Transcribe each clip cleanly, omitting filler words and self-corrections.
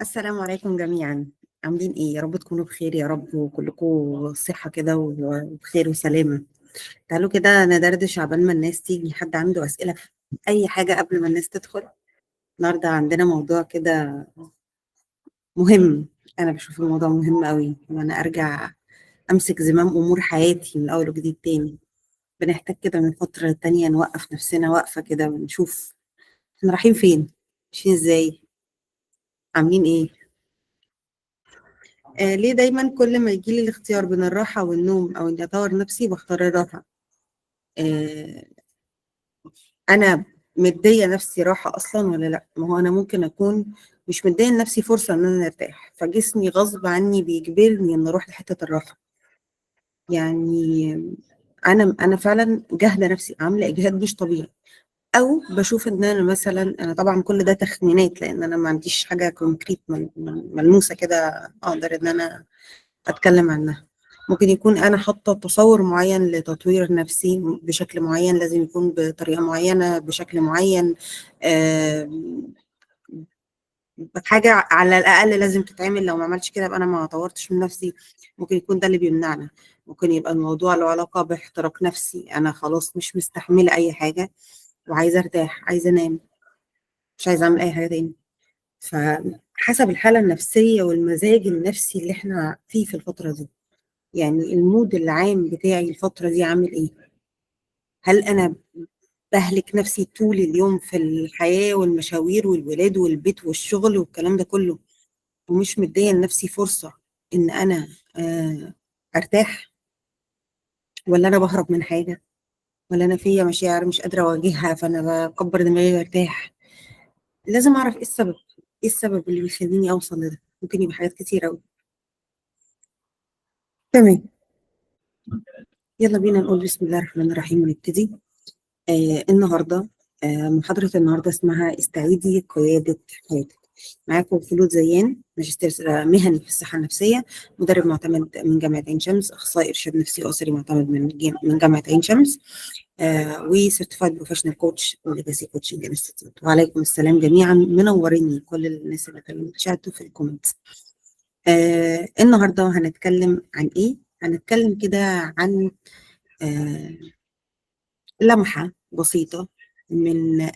السلام عليكم جميعا. عاملين ايه؟ يا رب تكونوا بخير يا رب، وكلكم صحة كده وبخير وسلامة. تعالوا كده ندردش عبال ما الناس تيجي. حد عنده أسئلة في أي حاجة قبل ما الناس تدخل؟ النهاردة عندنا موضوع كده مهم. أنا بشوف الموضوع مهم قوي، وأنا أرجع أمسك زمام أمور حياتي من أول وجديد تاني. بنحتاج كده من فترة تانية نوقف نفسنا وقفة كده ونشوف احنا رايحين فين، ماشيين ازاي، عاملين ايه. ليه دايما كل ما يجي لي الاختيار بين الراحة والنوم أو إني أطور نفسي بختار الراحة؟ آه أنا مدية نفسي راحة أصلا ولا لأ؟ ما هو أنا ممكن أكون مش مدية لنفسي فرصة إن أنا أرتاح، فجسمي غصب عني بيجبرني إن أروح لحتة الراحة. يعني أنا فعلا جاهدة نفسي، عاملة إجهاد مش طبيعي. أو بشوف إن أنا مثلا، أنا طبعا كل ده تخمينات لأن أنا ما عنديش حاجة كونكريت ملموسة كده أقدر إن أنا أتكلم عنها. ممكن يكون أنا حاطة تصور معين لتطوير نفسي بشكل معين، لازم يكون بطريقة معينة بشكل معين. آه، حاجة على الأقل لازم تتعمل، لو ما عملتش كده يبقى أنا ما طورتش من نفسي. ممكن يكون ده اللي بيمنعنا. ممكن يبقى الموضوع له علاقة باحتراق نفسي، أنا خلاص مش مستحملة أي حاجة وعايزة أرتاح، عايزة أنام، مش عايزة أعمل أي حاجة تاني. فحسب الحالة النفسية والمزاج النفسي اللي احنا فيه في الفترة دي، يعني المود العام بتاعي الفترة دي عامل ايه؟ هل انا بهلك نفسي طول اليوم في الحياة والمشاوير والولاد والبيت والشغل والكلام ده كله، ومش مدية لنفسي فرصة ان انا آه، ارتاح؟ ولا انا بهرب من حاجة؟ ولا انا فيا مشاعر مش قادرة اواجهها فانا بكبر دماغي وارتاح؟ لازم اعرف ايه السبب. ايه السبب اللي بيخليني اوصل لده؟ ممكن يبقى حاجات كتير قوي. تمام، يلا بينا نقول بسم الله الرحمن الرحيم ونبتدي. النهارده محاضرة النهارده اسمها استعيدي قيادة حياتك. معاكم خلود زيان، ماجستير مهني في الصحة النفسية، مدرب معتمد من جامعة عين شمس، أخصائي إرشاد نفسي أسري معتمد من جامعة عين شمس، وسيرتيفايد بروفيشنال كوتش وليجاسي كوتشنج انستيتيوت. وعليكم السلام جميعا، منوريني كل الناس اللي في الشات وفي الكومنتس. النهارده هنتكلم عن إيه؟ هنتكلم كده عن آه لمحة بسيطة من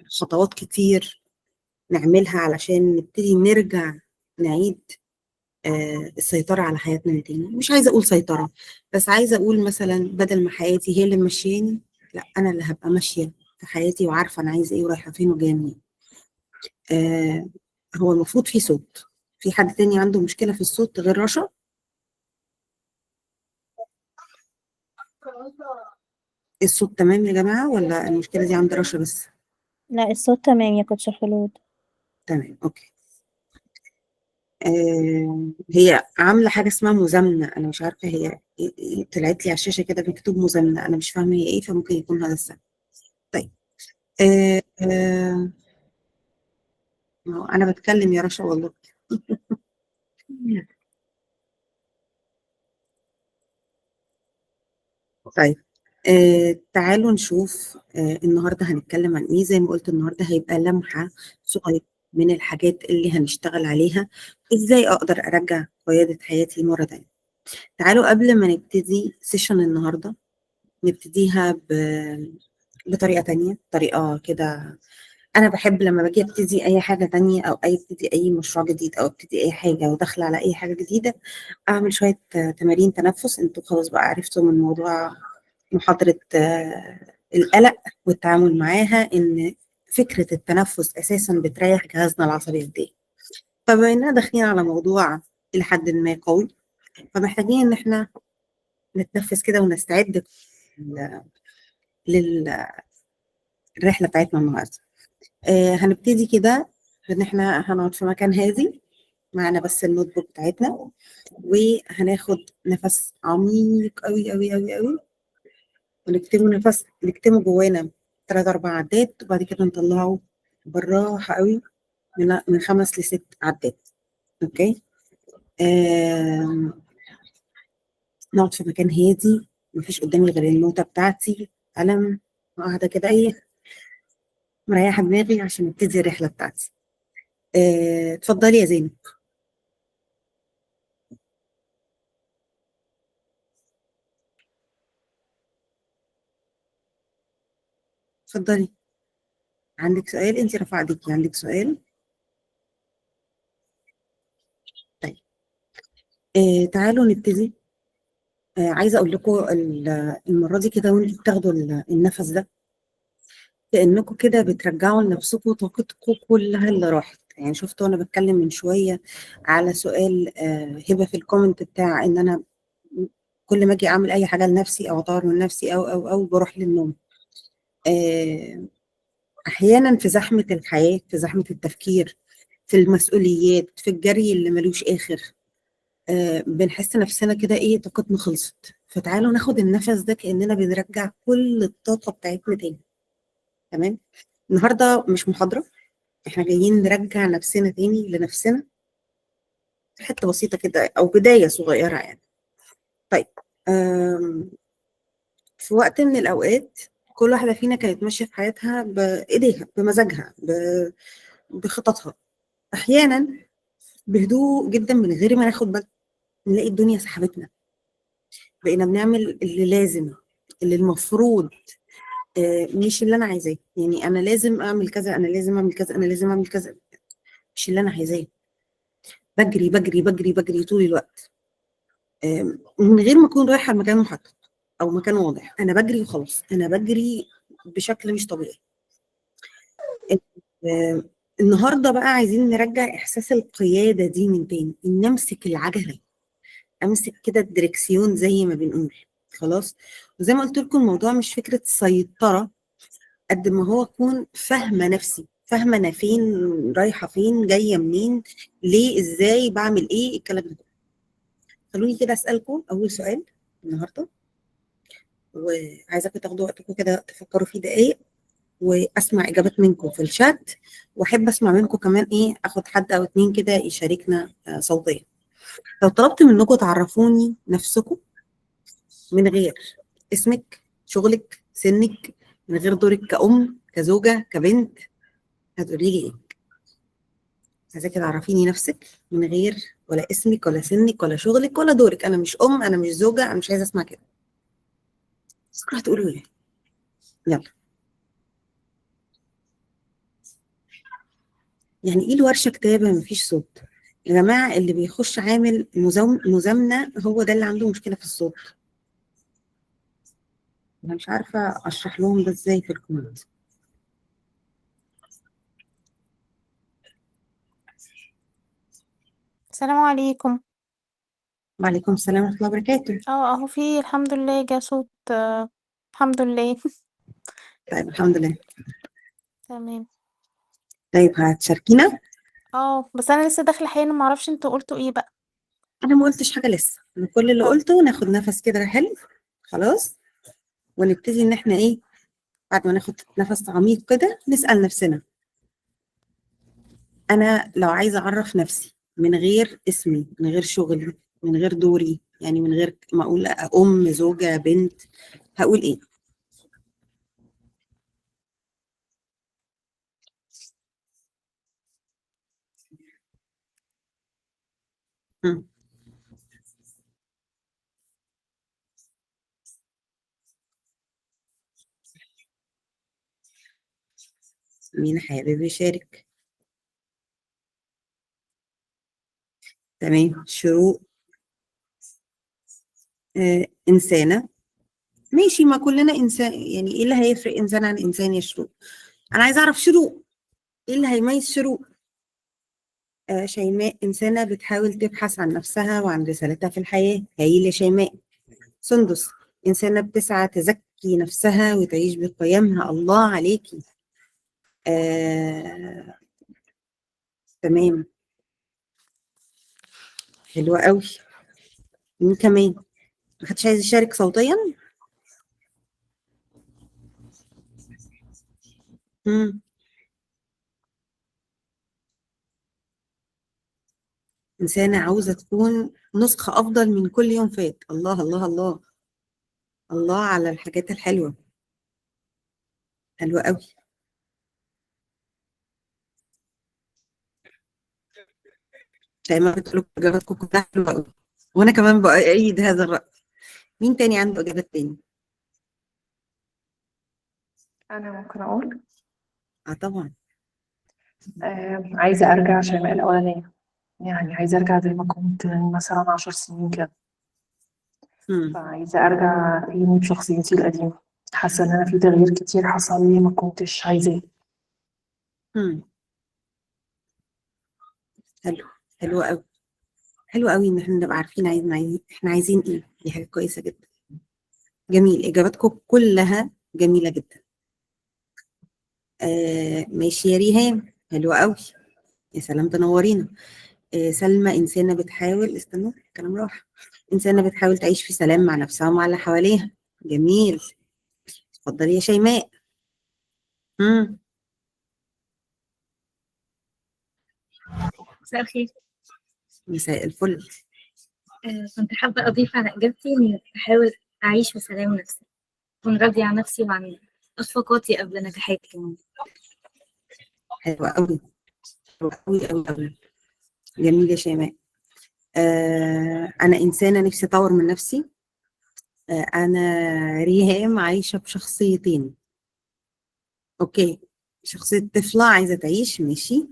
خطوات كتير نعملها علشان نبتدي نرجع نعيد السيطرة على حياتنا من تاني. مش عايزة أقول سيطرة، بس عايزة أقول مثلا بدل ما حياتي هي اللي ماشياني، لا أنا اللي هبقى ماشية في حياتي وعارفة أنا عايزة إيه ورايحة فين وجاية منين. آه هو المفروض في صوت. في حد تاني عنده مشكلة في الصوت غير رشا؟ الصوت تمام يا جماعة ولا المشكلة دي عند رشا بس؟ لا، الصوت تمام يا كوتش خلود. تمام، أوكي. هي عامله حاجه اسمها مزامنه، انا مش عارفه هي طلعت لي على الشاشه كده مكتوب مزامنه، انا مش فاهمه هي ايه، فممكن يكون هذا السبب. طيب. آه آه ما هو انا بتكلم يا رشا والله. طيب. تعالوا نشوف النهارده هنتكلم عن ايه. زي ما قلت النهارده هيبقى لمحه صغيره من الحاجات اللي هنشتغل عليها، ازاي اقدر ارجع قياده حياتي مره تانية. تعالوا قبل ما نبتدي سيشن النهارده نبتديها بطريقة تانية، طريقة كده. أنا بحب لما باجي أبتدي أي حاجة تانية أو أبتدي أي مشروع جديد أو أبتدي أي حاجة وداخلة على أي حاجة جديدة، أعمل شوية تمارين تنفس. أنتوا خلاص بقى عرفتوا من موضوع محاضرة القلق والتعامل معاها إن فكرة التنفس أساسا بتريح جهازنا العصبي قد إيه. فبما إننا داخلين على موضوع إلى حد ما قوي، فمحتاجين إن إحنا نتنفس كده ونستعد لل- للرحلة بتاعتنا النهاردة. هنبتدي كده ان احنا هنقعد في مكان هادي، معانا بس النوت بوك بتاعتنا، وهناخد نفس عميق قوي قوي قوي قوي، ونكتمه نفس، نكتمه جوانا 3 4 عدات، وبعد كده نطلعه بالراحة قوي من 5 ل6 عدات. اوكي. آه نقعد في مكان هادي، مفيش قدامي غير النوتة بتاعتي، قلم، قاعدة كده ايه، مريحة دماغي عشان نبتدي الرحلة بتاعتي. اتفضلي يا زينب. اتفضلي. عندك سؤال؟ انت رفع ايديكي، عندك سؤال؟ طيب. تعالوا نبتدي. عايزه اقول لكم المره دي كده وانتوا بتاخدوا النفس ده، كانكم كده بترجعوا لنفسكم طاقتكم كلها اللي راحت. يعني شفتوا وانا بتكلم من شويه على سؤال هبه في الكومنت بتاع ان انا كل ما اجي اعمل اي حاجه لنفسي او اطور من نفسي او بروح للنوم. آه، احيانا في زحمه الحياه، في زحمه التفكير، في المسؤوليات، في الجري اللي ملوش اخر، بنحس نفسنا كده ايه، طاقتنا خلصت. فتعالوا ناخد النفس ده كاننا بنرجع كل الطاقه بتاعتنا تاني. تمام. النهارده مش محاضره، احنا جايين نرجع نفسنا تاني لنفسنا، حته بسيطه كده او بدايه صغيره يعني. طيب. آم، في وقت من الاوقات كل واحده فينا كانت ماشيه في حياتها بايديها، بمزاجها، بخططها. احيانا بهدوء جدا من غير ما ناخد بالنا نلاقي الدنيا سحبتنا، بقينا بنعمل اللي لازم، اللي المفروض، مش اللي انا عايزاه. يعني انا لازم اعمل كذا، انا لازم اعمل كذا، انا لازم اعمل كذا، مش اللي انا عايزاه. بجري بجري بجري بجري طول الوقت، من غير ما اكون رايحه لمكان محدد او مكان واضح. انا بجري وخلاص، انا بجري بشكل مش طبيعي. آه، النهارده بقى عايزين نرجع احساس القياده دي من تاني، ان امسك العجله، امسك كده الدركسيون زي ما بنقول. خلاص. وزي ما قلت لكم الموضوع مش فكره سيطره قد ما هو اكون فاهمه نفسي، فاهمه انا فين، رايحه فين، جايه منين، ليه، ازاي، بعمل ايه، الكلام ده. خلوني كده اسالكم اول سؤال النهارده، وعايزاكم تاخدوا وقتكم كده تفكروا فيه دقايق، واسمع اجابات منكم في الشات، واحب اسمع منكم كمان ايه، اخد حد او اتنين كده يشاركنا صوتيا. لو طلبت منكم تعرفوني نفسكم من غير اسمك، شغلك، سنك، من غير دورك كأم، كزوجة، كبنت، هتقولي لي ايه؟ عايزاكي تعرفيني نفسك من غير ولا اسمك ولا سنك ولا شغلك ولا دورك. انا مش ام، انا مش زوجة، انا مش عايزة اسمع كده. بكره هتقولوا ايه؟ يلا. يعني ايه الورشة كتابة مفيش صوت؟ يا جماعة اللي بيخش عامل مزامنة هو ده اللي عنده مشكلة في الصوت. انا مش عارفة اشرح لهم ده ازاي في الكومنت. السلام عليكم. وعليكم السلام ورحمة الله وبركاته. اهو في الحمد لله جه صوت الحمد لله. طيب الحمد لله. تمام. طيب هتشاركينا؟ بس انا لسه داخله حالا، ما اعرفش انتوا قلتوا ايه بقى. انا ما قلتش حاجة لسه، انا كل اللي طب قلته ناخد نفس كده حلو. خلاص. ونبتدي ان احنا ايه، بعد ما ناخد نفس عميق كده نسأل نفسنا، انا لو عايزه اعرف نفسي من غير اسمي، من غير شغلي، من غير دوري، يعني من غير ما اقول ام، زوجه، بنت، هقول ايه؟ هم، مين حابب يشارك؟ تمام. شروق. انسانه. ماشي، ما كلنا انسان، يعني ايه اللي هيفرق انسان عن انسان يا شروق؟ انا عايزه اعرف شروق، ايه اللي هيميز شروق؟ شيماء، انسانه بتحاول تبحث عن نفسها وعن رسالتها في الحياه، هايل يا شيماء. سندس، إنسانة بتسعى تزكي نفسها وتعيش بقيمها، الله عليكي. آه، تمام. حلوة قوي. مين كمان؟ محدش عايز يشارك صوتيا؟ مم. إنسانة عاوزة تكون نسخة أفضل من كل يوم فات، الله الله الله. الله على الحاجات الحلوة. حلوة قوي. شيماء بتقول اجاباتكم كلها حلوه قوي، وانا كمان بأيد هذا الرأي. مين تاني عنده اجابات تاني؟ أنا ممكن أقول اه طبعا. عايزة أرجع شيماء الأولانية، يعني عايزة أرجع زي ما كنت من مثلا 10 سنين كده. مم. فعايزة أرجع تاني بشخصيتي القديمة. حاسة إن أنا في تغيير كتير حصل لي ما كنتش عايزاه. مم. حلو، حلو قوي، حلو قوي ان احنا نبقى عارفين احنا عايزين ايه. دي حاجه كويسه جدا. جميل، اجاباتكم كلها جميله جدا. ماشي يا ريهام، حلوه قوي. يا سلام، تنورينا. سلمى، انسانه بتحاول، استنوا الكلام راح. انسانه بتحاول تعيش في سلام مع نفسها ومع اللي حواليها. جميل. اتفضلي يا شيماء. مم. مساء الخير. مساء الفل. كنت حابة أضيف على إجابتي إني بحاول أعيش في سلام نفسي، أكون راضية عن نفسي وعن إخفاقاتي قبل نجاحاتي كمان. حلوه قوي، حلوه قوي قوي قوي. جميل يا شيماء. انا انسانه نفسي اطور من نفسي. انا ريهام عايشه بشخصيتين. اوكي، شخصيه طفله عايزه تعيش، ماشي.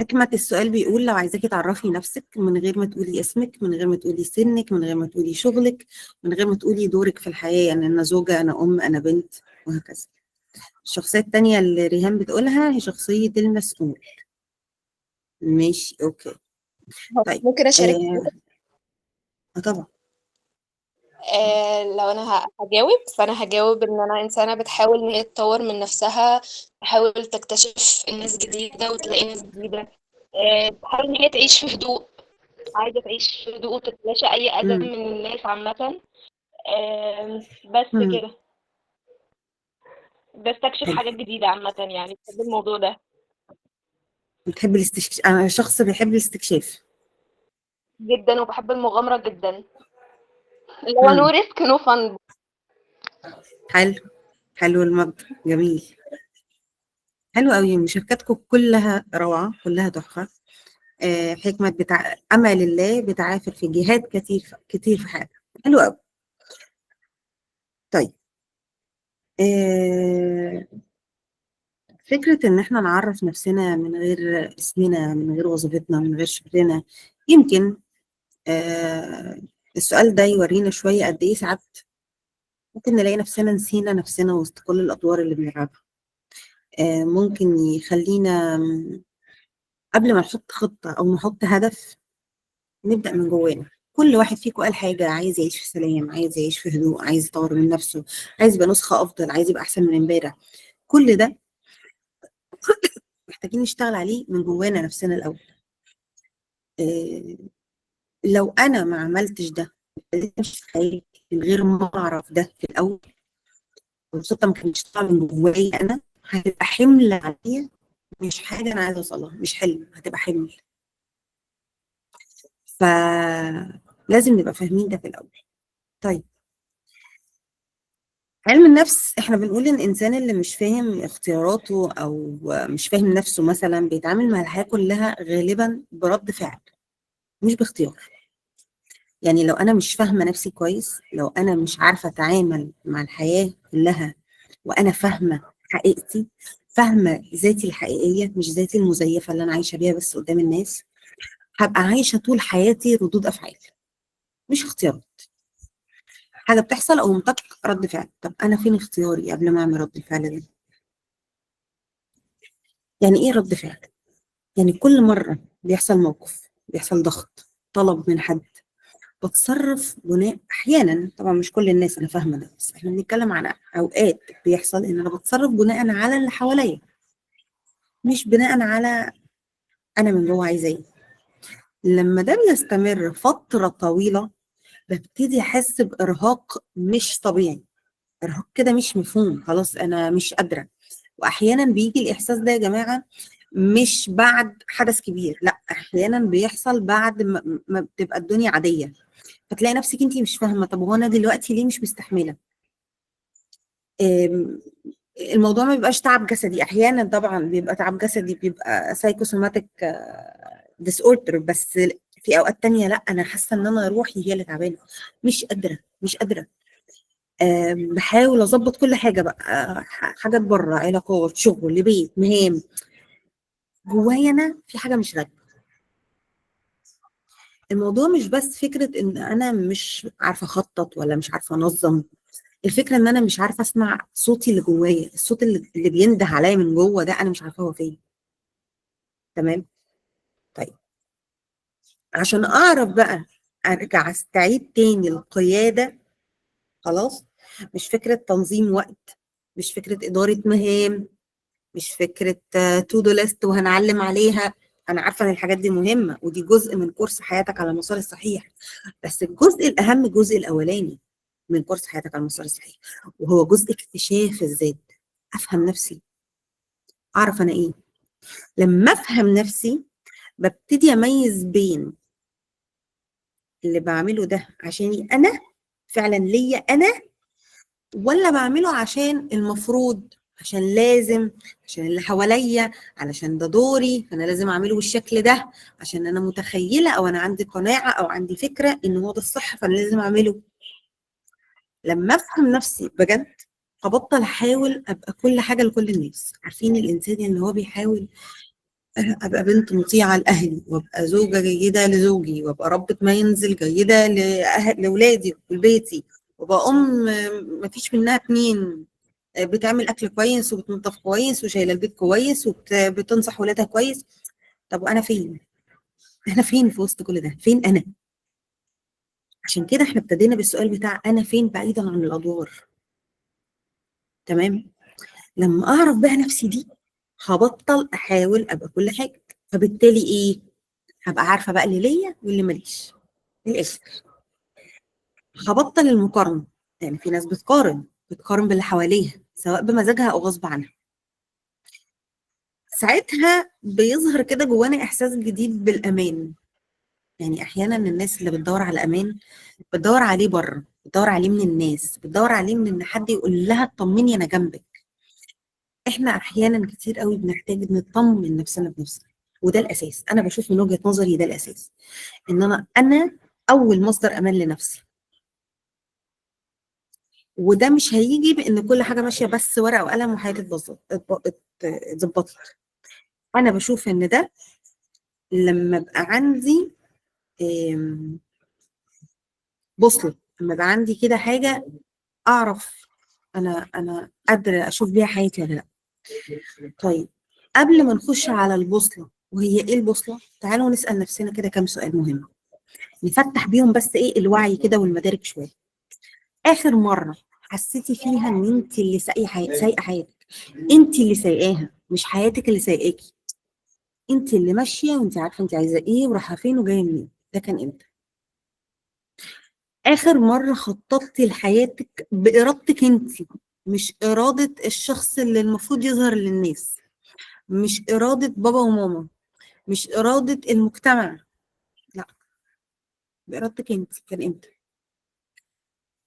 حكمة السؤال بيقول لو عايزاكي تعرفي نفسك من غير ما تقولي اسمك، من غير ما تقولي سنك، من غير ما تقولي شغلك، من غير ما تقولي دورك في الحياة، يعني أنا زوجة، أنا أم، أنا بنت، وهكذا. الشخصية التانية اللي ريهام بتقولها هي شخصية المسؤول. ماشي، أوكي. طيب. ممكن أشارك؟ طبعا. لو أنا هجاوب، فأنا هجاوب إن أنا إنسانة بتحاول إن هي تطور من نفسها، تحاول تكتشف الناس جديدة وتلاقي ناس جديدة. تحاول إن هي تعيش في هدوء، عايزة تعيش في هدوء وتتلاشى أي أذى مم. من الناس عامة. بس مم. كده، بستكشف حلو. حاجات جديدة عامة، يعني بحب الموضوع ده بتحب الاستكشاف، أنا شخص بيحب الاستكشاف. جدا، وبحب المغامرة جدا، اللي هو نو مم. ريسك نو فن. حلو، حلو المبدأ، جميل. حلو قوي، مشاركاتكم كلها روعة، كلها تحفة. حكمة أمل الله بتعافر في جهات كتير كتير في حياتها. حلو قوي. طيب. آه، فكرة إن إحنا نعرف نفسنا من غير اسمنا، من غير وظيفتنا، من غير شغلنا، يمكن آه، السؤال ده يورينا شوية قد إيه ساعات ممكن نلاقي نفسنا نسينا نفسنا وسط كل الأدوار اللي بنلعبها. ممكن يخلينا قبل ما نحط خطة أو نحط هدف نبدأ من جوانا. كل واحد فيكم قال حاجة، عايز يعيش في سلام، عايز يعيش في هدوء، عايز يطور من نفسه، عايز يبقى نسخة أفضل، عايز يبقى أحسن من امبارح. كل ده محتاجين نشتغل عليه من جوانا نفسنا الأول. آه، لو أنا ما عملتش ده، مش حقيقي، من غير ما أعرف ده في الأول، والخطة ما كانتش طالعة من جوايا أنا، هتبقى حمل عليا، مش حاجة أنا عايزة أوصلها، مش حلم، هتبقى حمل. فلازم نبقى فاهمين ده في الأول. طيب. علم النفس احنا بنقول ان الانسان اللي مش فاهم اختياراته او مش فاهم نفسه مثلا بيتعامل مع الحياه كلها غالبا برد فعل، مش باختيار. يعني لو انا مش فاهمه نفسي كويس، لو انا مش عارفه اتعامل مع الحياه كلها وانا فاهمه حقيقتي، فاهمه ذاتي الحقيقيه مش ذاتي المزيفه اللي انا عايشه بيها بس قدام الناس، هبقى عايشه طول حياتي ردود افعال مش اختيارات. حاجه بتحصل او منطق رد فعل. طب انا فين اختياري قبل ما اعمل رد الفعل ده؟ يعني ايه رد فعل؟ يعني كل مرة بيحصل موقف، بيحصل ضغط، طلب من حد، بتصرف بناء، احيانا طبعا مش كل الناس، انا فاهمه ده، بس احنا بنتكلم عن اوقات بيحصل ان انا بتصرف بناء على اللي حواليا، مش بناء على انا من جوه عايزه ايه. لما ده بيستمر فتره طويله ببتدي احس بارهاق مش طبيعي، ارهاق كده مش مفهوم، خلاص انا مش قادره. واحيانا بيجي الاحساس ده يا جماعه مش بعد حدث كبير، لا، احيانا بيحصل بعد ما بتبقى الدنيا عاديه، فتلاقي نفسك انت مش فاهمه طب هو انا دلوقتي ليه مش مستحمله. آم، الموضوع ما بيبقاش تعب جسدي، احيانا طبعا بيبقى تعب جسدي، بيبقى سايكوسوماتيك ديس اوردر، بس في اوقات تانية لا، انا حاسه ان انا روحي هي اللي تعبانه، مش قادره. بحاول اظبط كل حاجه بقى، حاجات بره، علاقات، شغل، بيت، مهام، جوايا انا في حاجه مش راكبه. الموضوع مش بس فكره ان انا مش عارفه اخطط ولا مش عارفه انظم، الفكره ان انا مش عارفه اسمع صوتي اللي جوايا، الصوت اللي بينده عليا من جوه ده، انا مش عارفه هو فين. تمام. طيب، عشان اعرف بقى ارجع استعيد تاني القياده، خلاص، مش فكره تنظيم وقت، مش فكره اداره مهام، مش فكره تو دو ليست وهنعلم عليها. انا عارفه ان الحاجات دي مهمه ودي جزء من كورس حياتك على المسار الصحيح، بس الجزء الاهم الجزء الاولاني من كورس حياتك على المسار الصحيح، وهو جزء اكتشاف الذات. افهم نفسي، اعرف انا ايه. لما افهم نفسي ببتدي اميز بين اللي بعمله ده عشاني انا، فعلا ليا انا، ولا بعمله عشان المفروض، عشان لازم، عشان اللي حواليا، علشان ده دوري فانا لازم اعمله بالشكل ده، عشان انا متخيله او انا عندي قناعه او عندي فكره ان هو ده الصح فانا لازم اعمله. لما افهم نفسي بجد هبطل احاول ابقى كل حاجه لكل الناس. عارفين الانسان اللي هو بيحاول ابقى بنت مطيعه لاهلي، وابقى زوجه جيده لزوجي، وابقى ربة منزل جيده لاولادي ولبيتي، وابقى ام مفيش منها اتنين، بتعمل اكل كويس وبتنظف كويس وشايله البيت كويس وبتنصح ولادها كويس. طب وانا فين؟ انا فين في وسط كل ده؟ فين انا؟ عشان كده احنا ابتدينا بالسؤال بتاع انا فين بعيدا عن الادوار. تمام. لما اعرف بقى نفسي دي هبطل احاول ابقى كل حاجه، فبالتالي ايه؟ هبقى عارفه بقى اللي ليا واللي ماليش. من الاخر هبطل المقارنه، يعني في ناس بتقارن باللي حواليها سواء بمزاجها او غصب عنها. ساعتها بيظهر كده جوانا احساس جديد بالامان. يعني احيانا الناس اللي بتدور على امان بتدور عليه بره، بتدور عليه من الناس، بتدور عليه من ان حد يقول لها اطمني انا جنبك. احنا احيانا كتير قوي بنحتاج نطمن نفسنا بنفسنا، وده الاساس. انا بشوف من وجهة نظري ده الاساس، ان انا اول مصدر امان لنفسي. وده مش هيجي بان كل حاجه ماشيه بس ورقه وقلم وحياتي اتظبطت. انا بشوف ان ده لما ابقى عندي بوصله، لما يبقى عندي كده حاجه اعرف انا قادره اشوف بيها حياتي ولا لا. طيب، قبل ما نخش على البوصله وهي ايه البوصله، تعالوا نسال نفسنا كده كام سؤال مهم نفتح بيهم بس ايه الوعي كده والمدارك شويه. اخر مره حسيتي فيها ان انت اللي سايقه حياتك، انت اللي سايقاها، مش حياتك اللي سايقاكي، انت اللي ماشيه وانت عارفه انت عايزه ايه ورايحه فين وجايه منين، ده كان امتى؟ اخر مره خططتي لحياتك بارادتك انت، مش اراده الشخص اللي المفروض يظهر للناس، مش اراده بابا وماما، مش اراده المجتمع، لا، بارادتك انت، كان امتى؟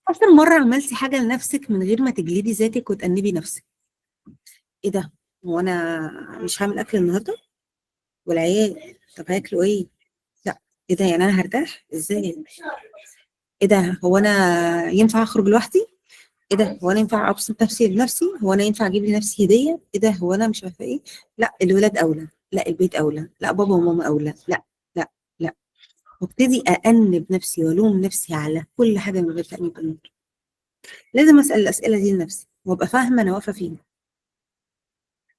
اخر مره عملتي حاجه لنفسك من غير ما تجلدي ذاتك وتأنبي نفسك. ايه ده؟ هو انا مش هعمل اكل النهارده؟ والعيال طب هياكلوا ايه؟ لا. ايه ده؟ يعني انا هرتاح ازاي؟ ايه ده؟ هو انا ينفع اخرج لوحدي؟ ايه ده؟ هو انا ينفع ابسط نفسي بنفسي؟ هو انا ينفع اجيب لنفسي هديه؟ ايه ده؟ هو انا مش عارفه ايه؟ لا، الولاد اولى، لا البيت اولى، لا بابا وماما اولى، لا لا لا. وابتدي أأنب نفسي والوم نفسي على كل حاجه من غير تأنيب ضمير. لازم اسال الاسئله دي لنفسي وابقى فاهمه انا واقفه فين.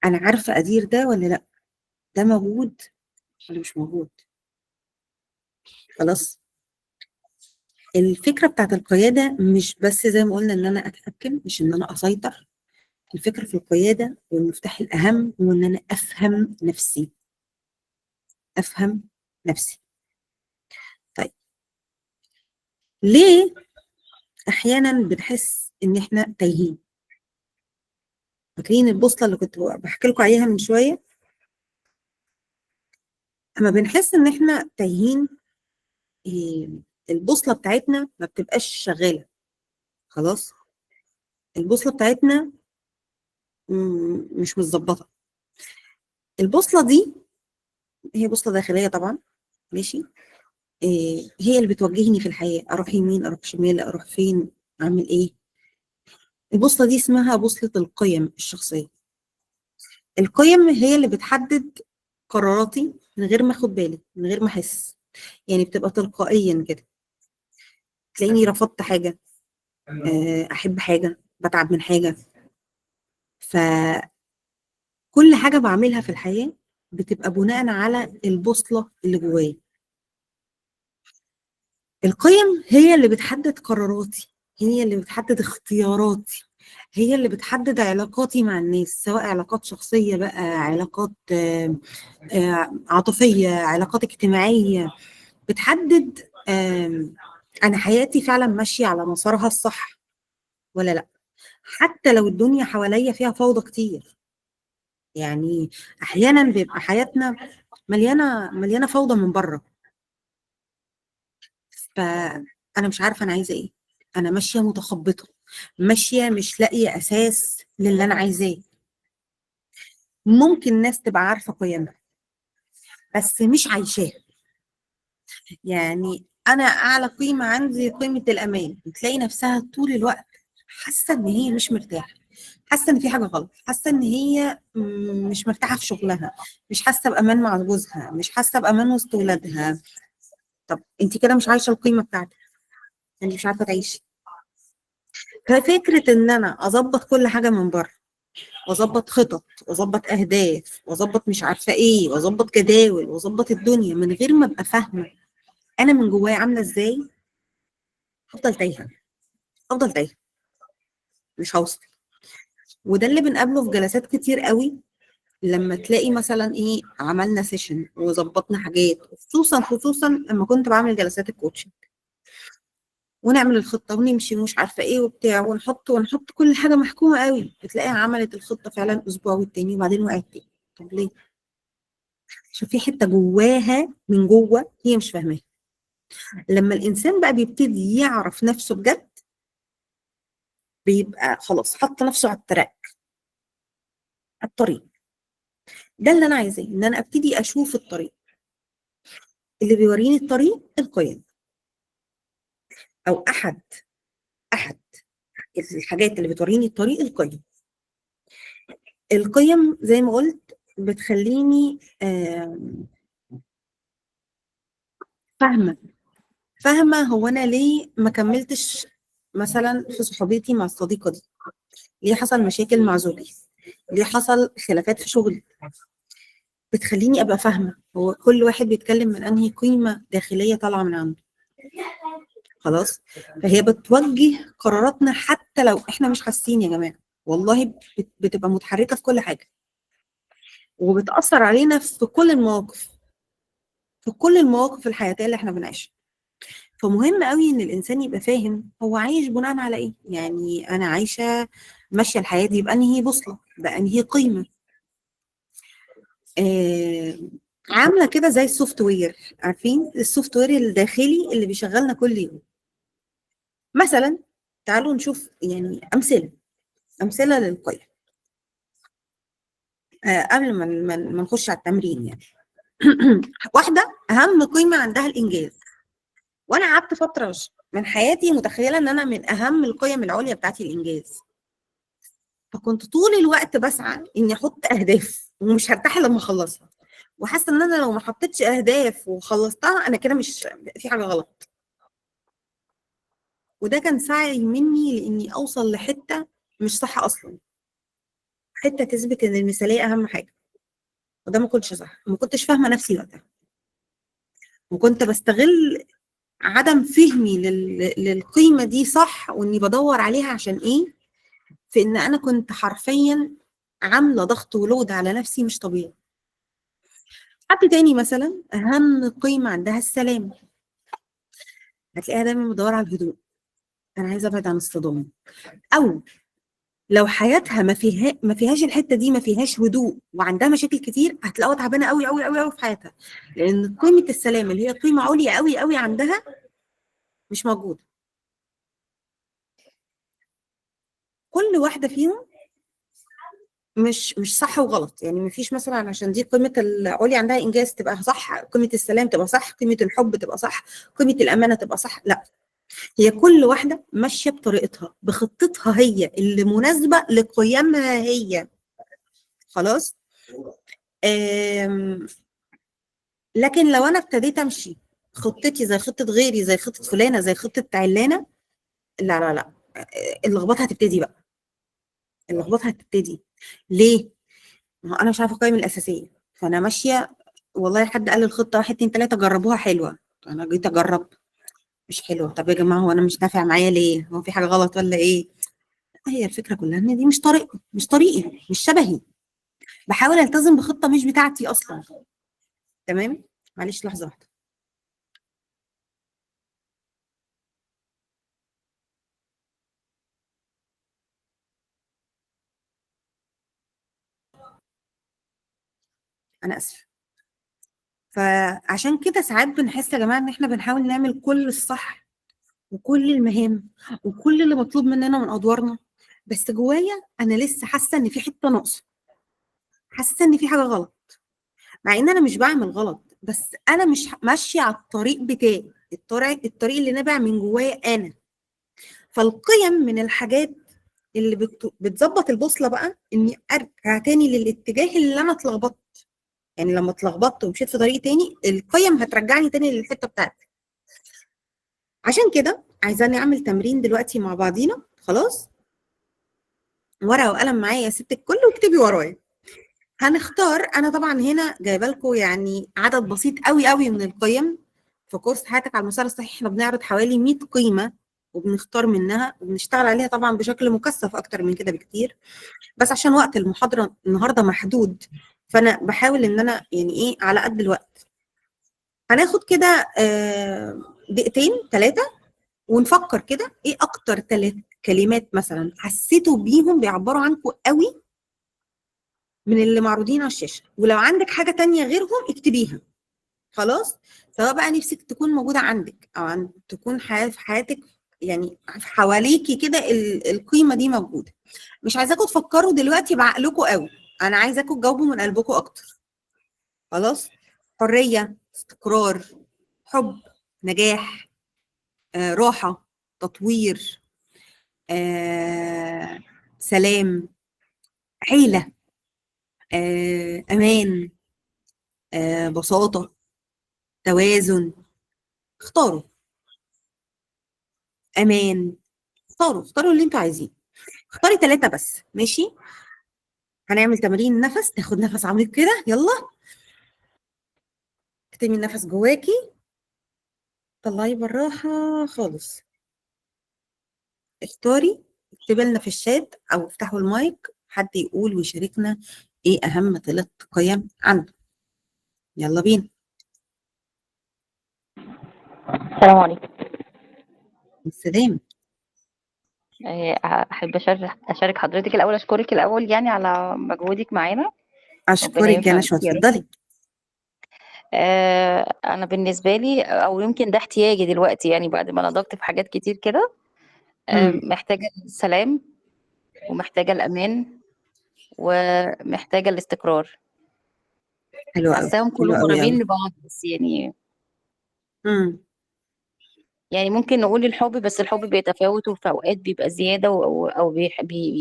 انا عارفه ادير ده ولا لا؟ ده موجود ولا مش موجود؟ خلاص. الفكره بتاعت القياده مش بس زي ما قلنا ان انا اتحكم، مش ان انا اسيطر. الفكره في القياده والمفتاح الاهم هو ان انا افهم نفسي. افهم نفسي. طيب، ليه احيانا بنحس ان احنا تايهين؟ فاكرين البوصله اللي كنت بحكي لكم عليها من شويه؟ اما بنحس ان احنا تايهين، إيه، البوصله بتاعتنا ما بتبقاش شغاله. خلاص. البوصله بتاعتنا مش متظبطه. البوصله دي هي بوصله داخليه طبعا، ماشي. هي اللي بتوجهني في الحياه، اروح يمين اروح شمال، اروح فين، اعمل ايه. البوصله دي اسمها بوصله القيم الشخصيه. القيم هي اللي بتحدد قراراتي من غير ما اخد بالي، من غير ما احس، يعني بتبقى تلقائيا كده. تلاقيني رفضت حاجه، احب حاجه، بتعب من حاجه. فكل حاجه بعملها في الحياه بتبقى بناء على البوصله اللي جوايا. القيم هي اللي بتحدد قراراتي، هي اللي بتحدد اختياراتي، هي اللي بتحدد علاقاتي مع الناس، سواء علاقات شخصيه بقى، علاقات عاطفيه، علاقات اجتماعيه. بتحدد انا حياتي فعلا ماشيه على مسارها الصح ولا لا، حتى لو الدنيا حواليا فيها فوضى كتير. يعني احيانا بيبقى حياتنا مليانه فوضى من بره، فانا مش عارفه انا عايزه ايه. انا ماشيه متخبطه، ماشيه مش لاقيه اساس للي انا عايزاه. ممكن ناس تبقى عارفه قيمها بس مش عايشاها. يعني انا اعلى قيمه عندي قيمه الامان، بتلاقي نفسها طول الوقت حاسه ان هي مش مرتاحه، حاسه ان في حاجه غلط، حاسه ان هي مش مرتاحه في شغلها، مش حاسه بامان مع جوزها، مش حاسه بامان وسط ولادها. طب انت كده مش عايشه القيمه بتاعتك، انت مش عارفه تعيشي. ففكره ان انا اظبط كل حاجه من بره، واظبط خطط، واظبط اهداف، واظبط مش عارفه ايه، واظبط جداول، واظبط الدنيا من غير ما ابقى فاهمه انا من جوايا عامله ازاي، افضل تايهه، افضل تايهه، مش هوصل. وده اللي بنقابله في جلسات كتير قوي. لما تلاقي مثلا ايه، عملنا سيشن وظبطنا حاجات، خصوصا لما كنت بعمل جلسات الكوتشنج، ونعمل الخطه ونمشي ومش عارفه ايه وبتاع، ونحط كل حاجه محكومه قوي، بتلاقيها عملت الخطه فعلا اسبوع والتاني وبعدين وقعت تاني. طب ليه؟ عشان في حته جواها من جوه هي مش فاهماها. لما الانسان بقى بيبتدي يعرف نفسه بجد، بيبقى خلاص حط نفسه على الطريق. ده اللي انا عايزاه، ان انا ابتدي اشوف الطريق. اللي بيوريني الطريق القيم، او احد الحاجات اللي بتوريني الطريق القيم. القيم زي ما قلت بتخليني فاهمه هو انا ليه ما كملتش مثلا في صحوبيتي مع الصديقه دي، ليه حصل مشاكل مع زوجي، ليه حصل خلافات في شغلي. بتخليني ابقى فاهمه هو كل واحد بيتكلم من انهي قيمه داخليه طالعه من عنده. خلاص. فهي بتوجه قراراتنا حتى لو احنا مش حاسين يا جماعه، والله بتبقى متحركه في كل حاجه، وبتاثر علينا في كل المواقف، في كل المواقف الحياتيه اللي احنا بنعيشها. فمهم قوي ان الانسان يبقى فاهم هو عايش بناء على ايه. يعني انا عايشه ماشيه الحياه دي بانهي بوصله، بانهي قيمه. آه عامله كده زي السوفت وير. عارفين السوفت وير الداخلي اللي بيشغلنا كل يوم؟ مثلا تعالوا نشوف يعني امثله للقيم قبل ما نخش على التمرين يعني. واحده اهم قيمه عندها الانجاز، وانا قعدت فتره من حياتي متخيله ان انا من اهم القيم العليا بتاعتي الانجاز. فكنت طول الوقت بسعى اني احط اهداف ومش هرتاح لما اخلصها، وحاسه ان انا لو ما حطيتش اهداف وخلصتها انا كده مش في حاجه غلط. وده كان سعي مني لاني اوصل لحته مش صح اصلا، حته تثبت ان المثاليه اهم حاجه. وده ما كنتش صح، ما كنتش فاهمه نفسي وقتها، وكنت بستغل عدم فهمي للقيمه دي صح، واني بدور عليها عشان ايه، في ان انا كنت حرفيا عامله ضغط ولود على نفسي مش طبيعي. حد تاني مثلا اهم قيمه عندها السلام، هتلاقيها دايما مدوره على الهدوء، انا عايزه ابعد عن الصدام. او لو حياتها ما فيهاش الحته دي، ما فيهاش هدوء وعندها مشاكل كتير، هتلاقيها تعبانه قوي قوي قوي قوي في حياتها، لان قيمه السلام اللي هي قيمه عليا قوي قوي عندها مش موجوده. كل واحده فيهم مش صح وغلط، يعني مفيش مثلا عشان دي قيمة العليا عندها إنجاز تبقى صح، قيمة السلام تبقى صح، قيمة الحب تبقى صح، قيمة الأمانة تبقى صح، لا. هي كل واحدة ماشية بطريقتها بخطتها هي اللي مناسبة لقيمها هي. خلاص. آم، لكن لو أنا ابتديت أمشي خطتي زي خطة غيري، زي خطة فلانة، زي خطة علانة، لا لا لا، اللخبطة هتبتدي بقى. اللخبطة هتبتدي ليه؟ ما هو انا مش عارفه القيم الاساسيه، فانا ماشيه والله حد قال لي الخطه 1 2 3 جربوها حلوه، انا جيت اجرب مش حلوه. طب يا جماعه هو انا مش نافع معايا ليه؟ هو في حاجه غلط ولا ايه؟ هي الفكره كلها ان دي مش طريقي مش شبهي، بحاول التزم بخطه مش بتاعتي اصلا. تمام. معلش لحظه واحده. انا اسفه. فعشان كده ساعات بنحس يا جماعه ان احنا بنحاول نعمل كل الصح وكل المهام وكل اللي مطلوب مننا من ادوارنا، بس جوايا انا لسه حاسه ان في حته ناقصه، حاسه ان في حاجه غلط، مع ان انا مش بعمل غلط، بس انا مش ماشيه على الطريق بتاعي، الطريق اللي نابع من جوايا انا. فالقيم من الحاجات اللي بتظبط البوصله بقى، اني ارجع تاني للاتجاه اللي انا اتلخبطت. يعني لما اتلخبطت ومشيت في طريق تاني، القيم هترجعني تاني للحته بتاعتي. عشان كده عايزاني اعمل تمرين دلوقتي مع بعضينا. خلاص، ورقه وقلم معايا يا ست الكل واكتبي ورايا. هنختار، انا طبعا هنا جايبه لكم يعني عدد بسيط قوي قوي من القيم. في كورس حياتك على المسار الصحيح احنا بنعرض حوالي 100 قيمه، وبنختار منها وبنشتغل عليها طبعا بشكل مكثف اكتر من كده بكتير، بس عشان وقت المحاضره النهارده محدود، فانا بحاول ان انا يعني ايه على قد الوقت. هناخد كده دقيقتين 3 ونفكر كده ايه اكتر 3 كلمات مثلا حسيتوا بيهم بيعبروا عنكم قوي من اللي معروضين على الشاشه، ولو عندك حاجه تانية غيرهم اكتبيها. خلاص. سواء بقى نفسك تكون موجوده عندك او تكون في حياتك، يعني حواليكي كده القيمه دي موجوده. مش عايزاكم تفكروا دلوقتي بعقلكم قوي، انا عايزاكم تجاوبوا من قلبكم اكتر. خلاص. حريه، استقرار، حب، نجاح، راحه، تطوير، سلام، عيله، امان، بساطه، توازن. اختاروا. امان. اختاروا اللي انتوا عايزينه. اختاري 3 بس، ماشي. هنعمل تمارين نفس، تاخد نفس عميق كده، يلا. اكتمي النفس جواكي، طلعيه بالراحه خالص. اختاري. اكتبي لنا في الشات او افتحوا المايك، حد يقول ويشاركنا ايه اهم 3 قيم عنده. يلا بينا. السلام عليكم. السلام. أحب أشارك حضرتك الأول، أشكرك الأول يعني على مجهودك معانا. ربنا اشكرك يا ينفع نشوى، بيك يا رب. اتفضلي. أنا بالنسبة لي أو يمكن ده احتياجي دلوقتي، يعني بعد ما نضجت في حاجات كتير كده. محتاجة السلام، ومحتاجة الأمان، ومحتاجة الاستقرار. حلو قوي، حاساهم حلو كلهم قوي قريبين قوي. لبعض، بس امم يعني ممكن نقول الحب، بس الحب بيتفاوت، وفي أوقات بيبقى زيادة أو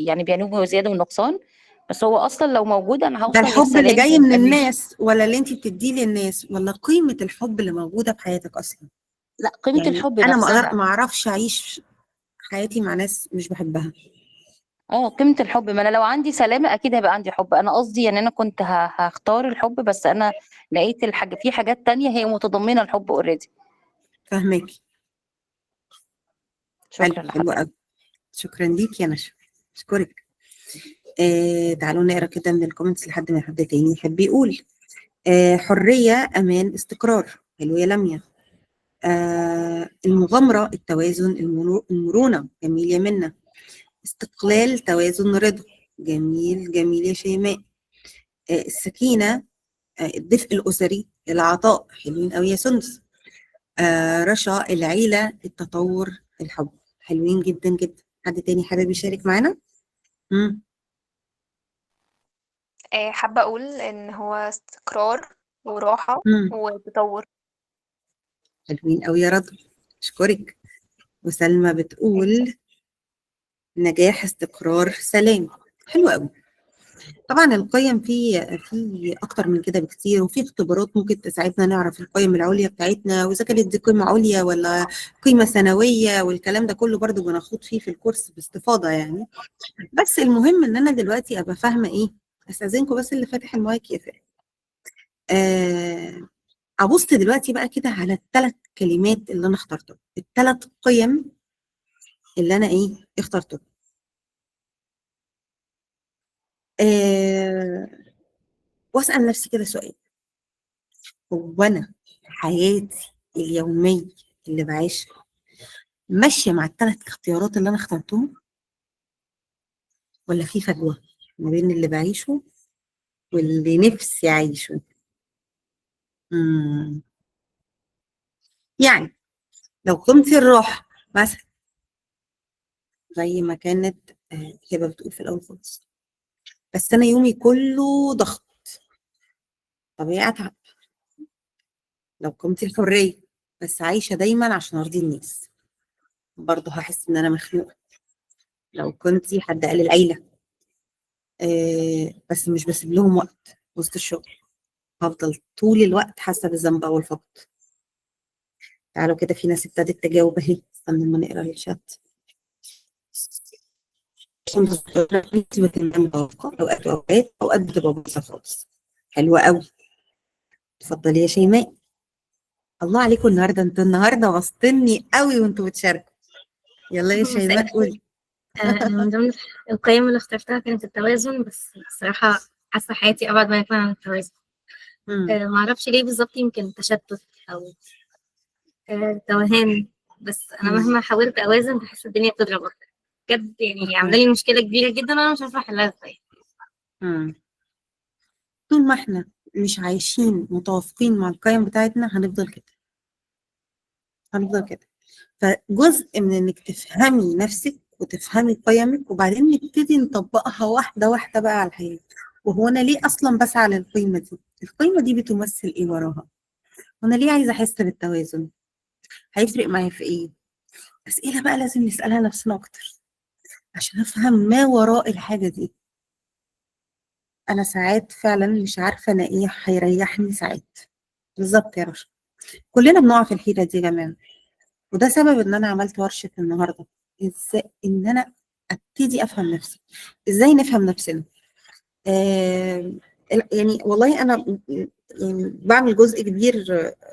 يعني بينوب زيادة والنقصان. بس هو أصلا لو موجود أنا ده هوصل الحب اللي للسلام جاي من والأمان. الناس ولا اللي انت بتديه للناس، ولا قيمة الحب اللي موجودة في حياتك اصلا؟ لا، قيمة يعني الحب انا نفسها. ما اعرفش اعيش حياتي مع ناس مش بحبها. قيمة الحب، ما انا لو عندي سلامة اكيد هيبقى عندي حب. انا قصدي يعني انا كنت هختار الحب، بس انا لقيت في حاجات تانية هي متضمنة الحب اوريدي. فاهماكي. حلو، شكرا حلو لحضرتك. قوي. شكرا ليك يا نشا. اشكرك. تعالوا نقرا كده من الكومنتس لحد ما حد تاني يحب يقول. حرية، امان، استقرار. حلو يا لميا. المغامرة، التوازن، المرونة. جميل يا منى. استقلال، توازن، رضا. جميل جميل يا شيماء. السكينة، الدفء الأسري، العطاء. حلوين قوي يا سندس. رشا، العيلة، التطور، الحب. حلوين جدا جدا. حد تاني حابب يشارك معانا؟ مم. حابة أقول إن هو استقرار وراحة وتطور. حلوين قوي يا رضوى، اشكرك. وسلمى بتقول نجاح، استقرار، سلام. حلو قوي. طبعا القيم في اكتر من كده بكتير، وفي اختبارات ممكن تساعدنا نعرف القيم العليا بتاعتنا، واذا كانت دي قيمه عليا ولا قيمه ثانويه، والكلام ده كله برضو بناخد فيه في الكورس باستفاضه يعني. بس المهم ان انا دلوقتي ابقى فاهمه ايه. استاذنكم بس اللي فاتح المايك يقفل. ابص دلوقتي بقى كده على الثلاث كلمات اللي انا اخترتهم، الثلاث قيم اللي انا اخترتهم. واسال نفسي كده سؤال: هو انا حياتي اليوميه اللي بعيشها ماشيه مع الثلاث اختيارات اللي انا اخترتهم، ولا في فجوه ما بين اللي بعيشه واللي نفسي اعيشه؟ يعني لو قمت الراحه مثلا زي ما كانت هبه بتقول في الاول خالص، بس انا يومي كله ضغط، طبيعي اتعب. لو قمت الحريه بس عايشه دايما عشان ارضي الناس، برضه هحس ان انا مخنوقه. لو كنت حد قال العيله بس مش بسيب لهم وقت وسط الشغل، هفضل طول الوقت حاسه بالذنب او الفقد. تعالوا كده، في ناس ابتدت تجاوب اهي، استنى لما نقرا الشات. اوقات بتبقى بايظه خالص. حلوه قوي. اتفضلي يا شيماء. الله عليكم النهارده، انتوا النهارده وسطني قوي وانتوا بتشاركوا. يلا يا شيماء قولي. أنا من ضمن القيم اللي اخترتها كانت التوازن، بس الصراحة حاسة حياتي أبعد ما يكون عن التوازن. معرفش ليه بالظبط، يمكن تشتت أو توهان، بس أنا مهما حاولت أوازن بحس الدنيا بتضرب أكتر بجد. يعني عاملة لي مشكلة كبيرة جدا وأنا مش عارفة أحلها إزاي. طول ما احنا مش عايشين متوافقين مع القيم بتاعتنا هنفضل كده، هنفضل كده. فجزء من انك تفهمي نفسك وتفهمي قيمك، وبعدين نبتدي نطبقها واحده واحده بقى على الحياه. وهو انا ليه اصلا بسعى للقيمه دي؟ القيمه دي بتمثل ايه وراها؟ وانا ليه عايزه احس بالتوازن؟ هيفرق معايا في ايه؟ اسئله بقى لازم نسالها نفسنا اكتر عشان افهم ما وراء الحاجه دي. انا ساعات فعلا مش عارفه انا ايه هيريحني ساعات. بالظبط يا رشا، كلنا بنقع في الحيره دي يا جماعه. وده سبب ان انا عملت ورشه النهارده، ازاي ان انا ابتدي افهم نفسي. ازاي نفهم نفسنا؟ يعني والله انا يعني بعمل جزء كبير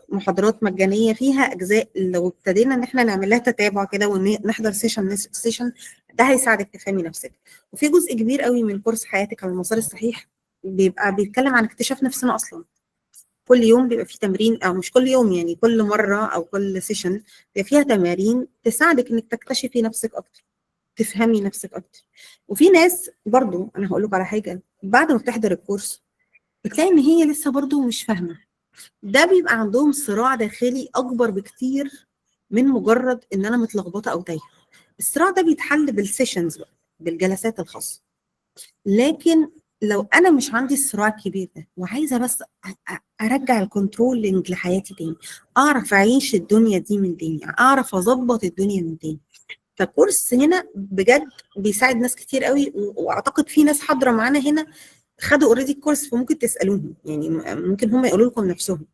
محاضرات مجانيه فيها اجزاء، لو ابتدينا ان احنا نعمل لها تتابع كده ونحضر سيشن ده هيساعدك تفهمي نفسك. وفي جزء كبير قوي من كورس حياتك على المسار الصحيح بيبقى بيتكلم عن اكتشاف نفسنا اصلا. كل يوم بيبقى فيه تمرين، او مش كل يوم يعني كل مره او كل سيشن بيبقى فيها تمارين تساعدك انك تكتشفي نفسك اكتر، تفهمي نفسك اكتر. وفي ناس برضو انا هقول لكم على حاجه، بعد ما بتحضر الكورس بتلاقي ان هي لسه برضو مش فاهمه. ده بيبقى عندهم صراع داخلي اكبر بكتير من مجرد ان انا متلخبطه او تايهه. الصراع ده بيتحل بالسيشنز بقى، بالجلسات الخاصه. لكن لو انا مش عندي الصراع الكبير ده وعايزه بس ارجع الكنترولنج لحياتي تاني، اعرف اعيش الدنيا دي من تاني، اعرف اظبط الدنيا من تاني، فالكورس هنا بجد بيساعد ناس كتير قوي. واعتقد في ناس حاضره معانا هنا خدوا اوريدي الكورس، فممكن تسالوهم، يعني ممكن هم يقولوا لكم نفسهم.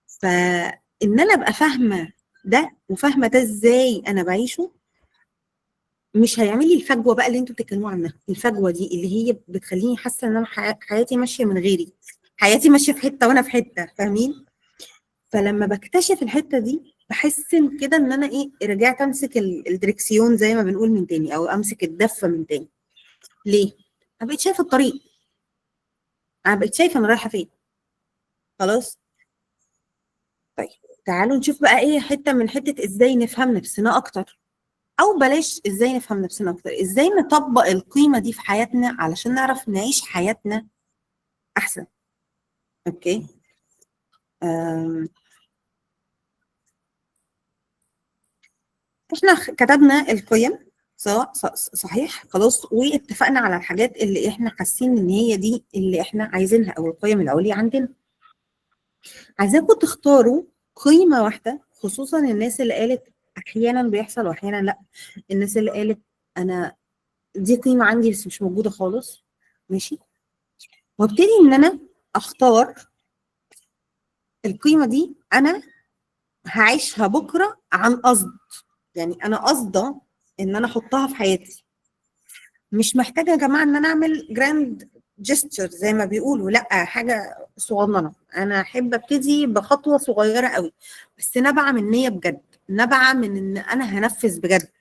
فان انا ابقى فاهمه ده وفاهمه ده ازاي انا بعيشه، مش هيعمل لي الفجوه بقى اللي انتوا بتتكلموا عنها. الفجوه دي اللي هي بتخليني حاسه ان انا حياتي ماشيه من غيري، حياتي ماشيه في حته وانا في حته، فاهمين؟ فلما بكتشف الحته دي بحس ان كده ان انا رجعت امسك الدركسيون زي ما بنقول من تاني، او امسك الدفه من تاني. ليه؟ انا بقيت شايفه الطريق، انا بقيت شايفه انا رايحه فين. خلاص. طيب تعالوا نشوف بقى حته من حته ازاي نفهم نفسنا اكتر، او بلاش ازاي نفهم نفسنا اكتر، ازاي نطبق القيمه دي في حياتنا علشان نعرف نعيش حياتنا احسن. اوكي. احنا كتبنا القيم سواء صحيح خلاص، واتفقنا على الحاجات اللي احنا حاسين ان هي دي اللي احنا عايزينها او القيم العليا عندنا. عايزاكم تختاروا قيمة واحدة، خصوصا الناس اللي قالت احيانا بيحصل واحيانا لا. الناس اللي قالت انا دي قيمة عندي بس مش موجودة خالص، ماشي، وابتدي ان انا اختار القيمة دي انا هعيشها بكرة عن قصد. يعني انا قصده ان انا احطها في حياتي، مش محتاجه يا جماعه ان انا اعمل جراند جيستشر زي ما بيقولوا، لا، حاجه صغننه. انا احب ابتدي بخطوه صغيره قوي، بس نابعه من نيه بجد، نابعه من ان انا هنفذ بجد.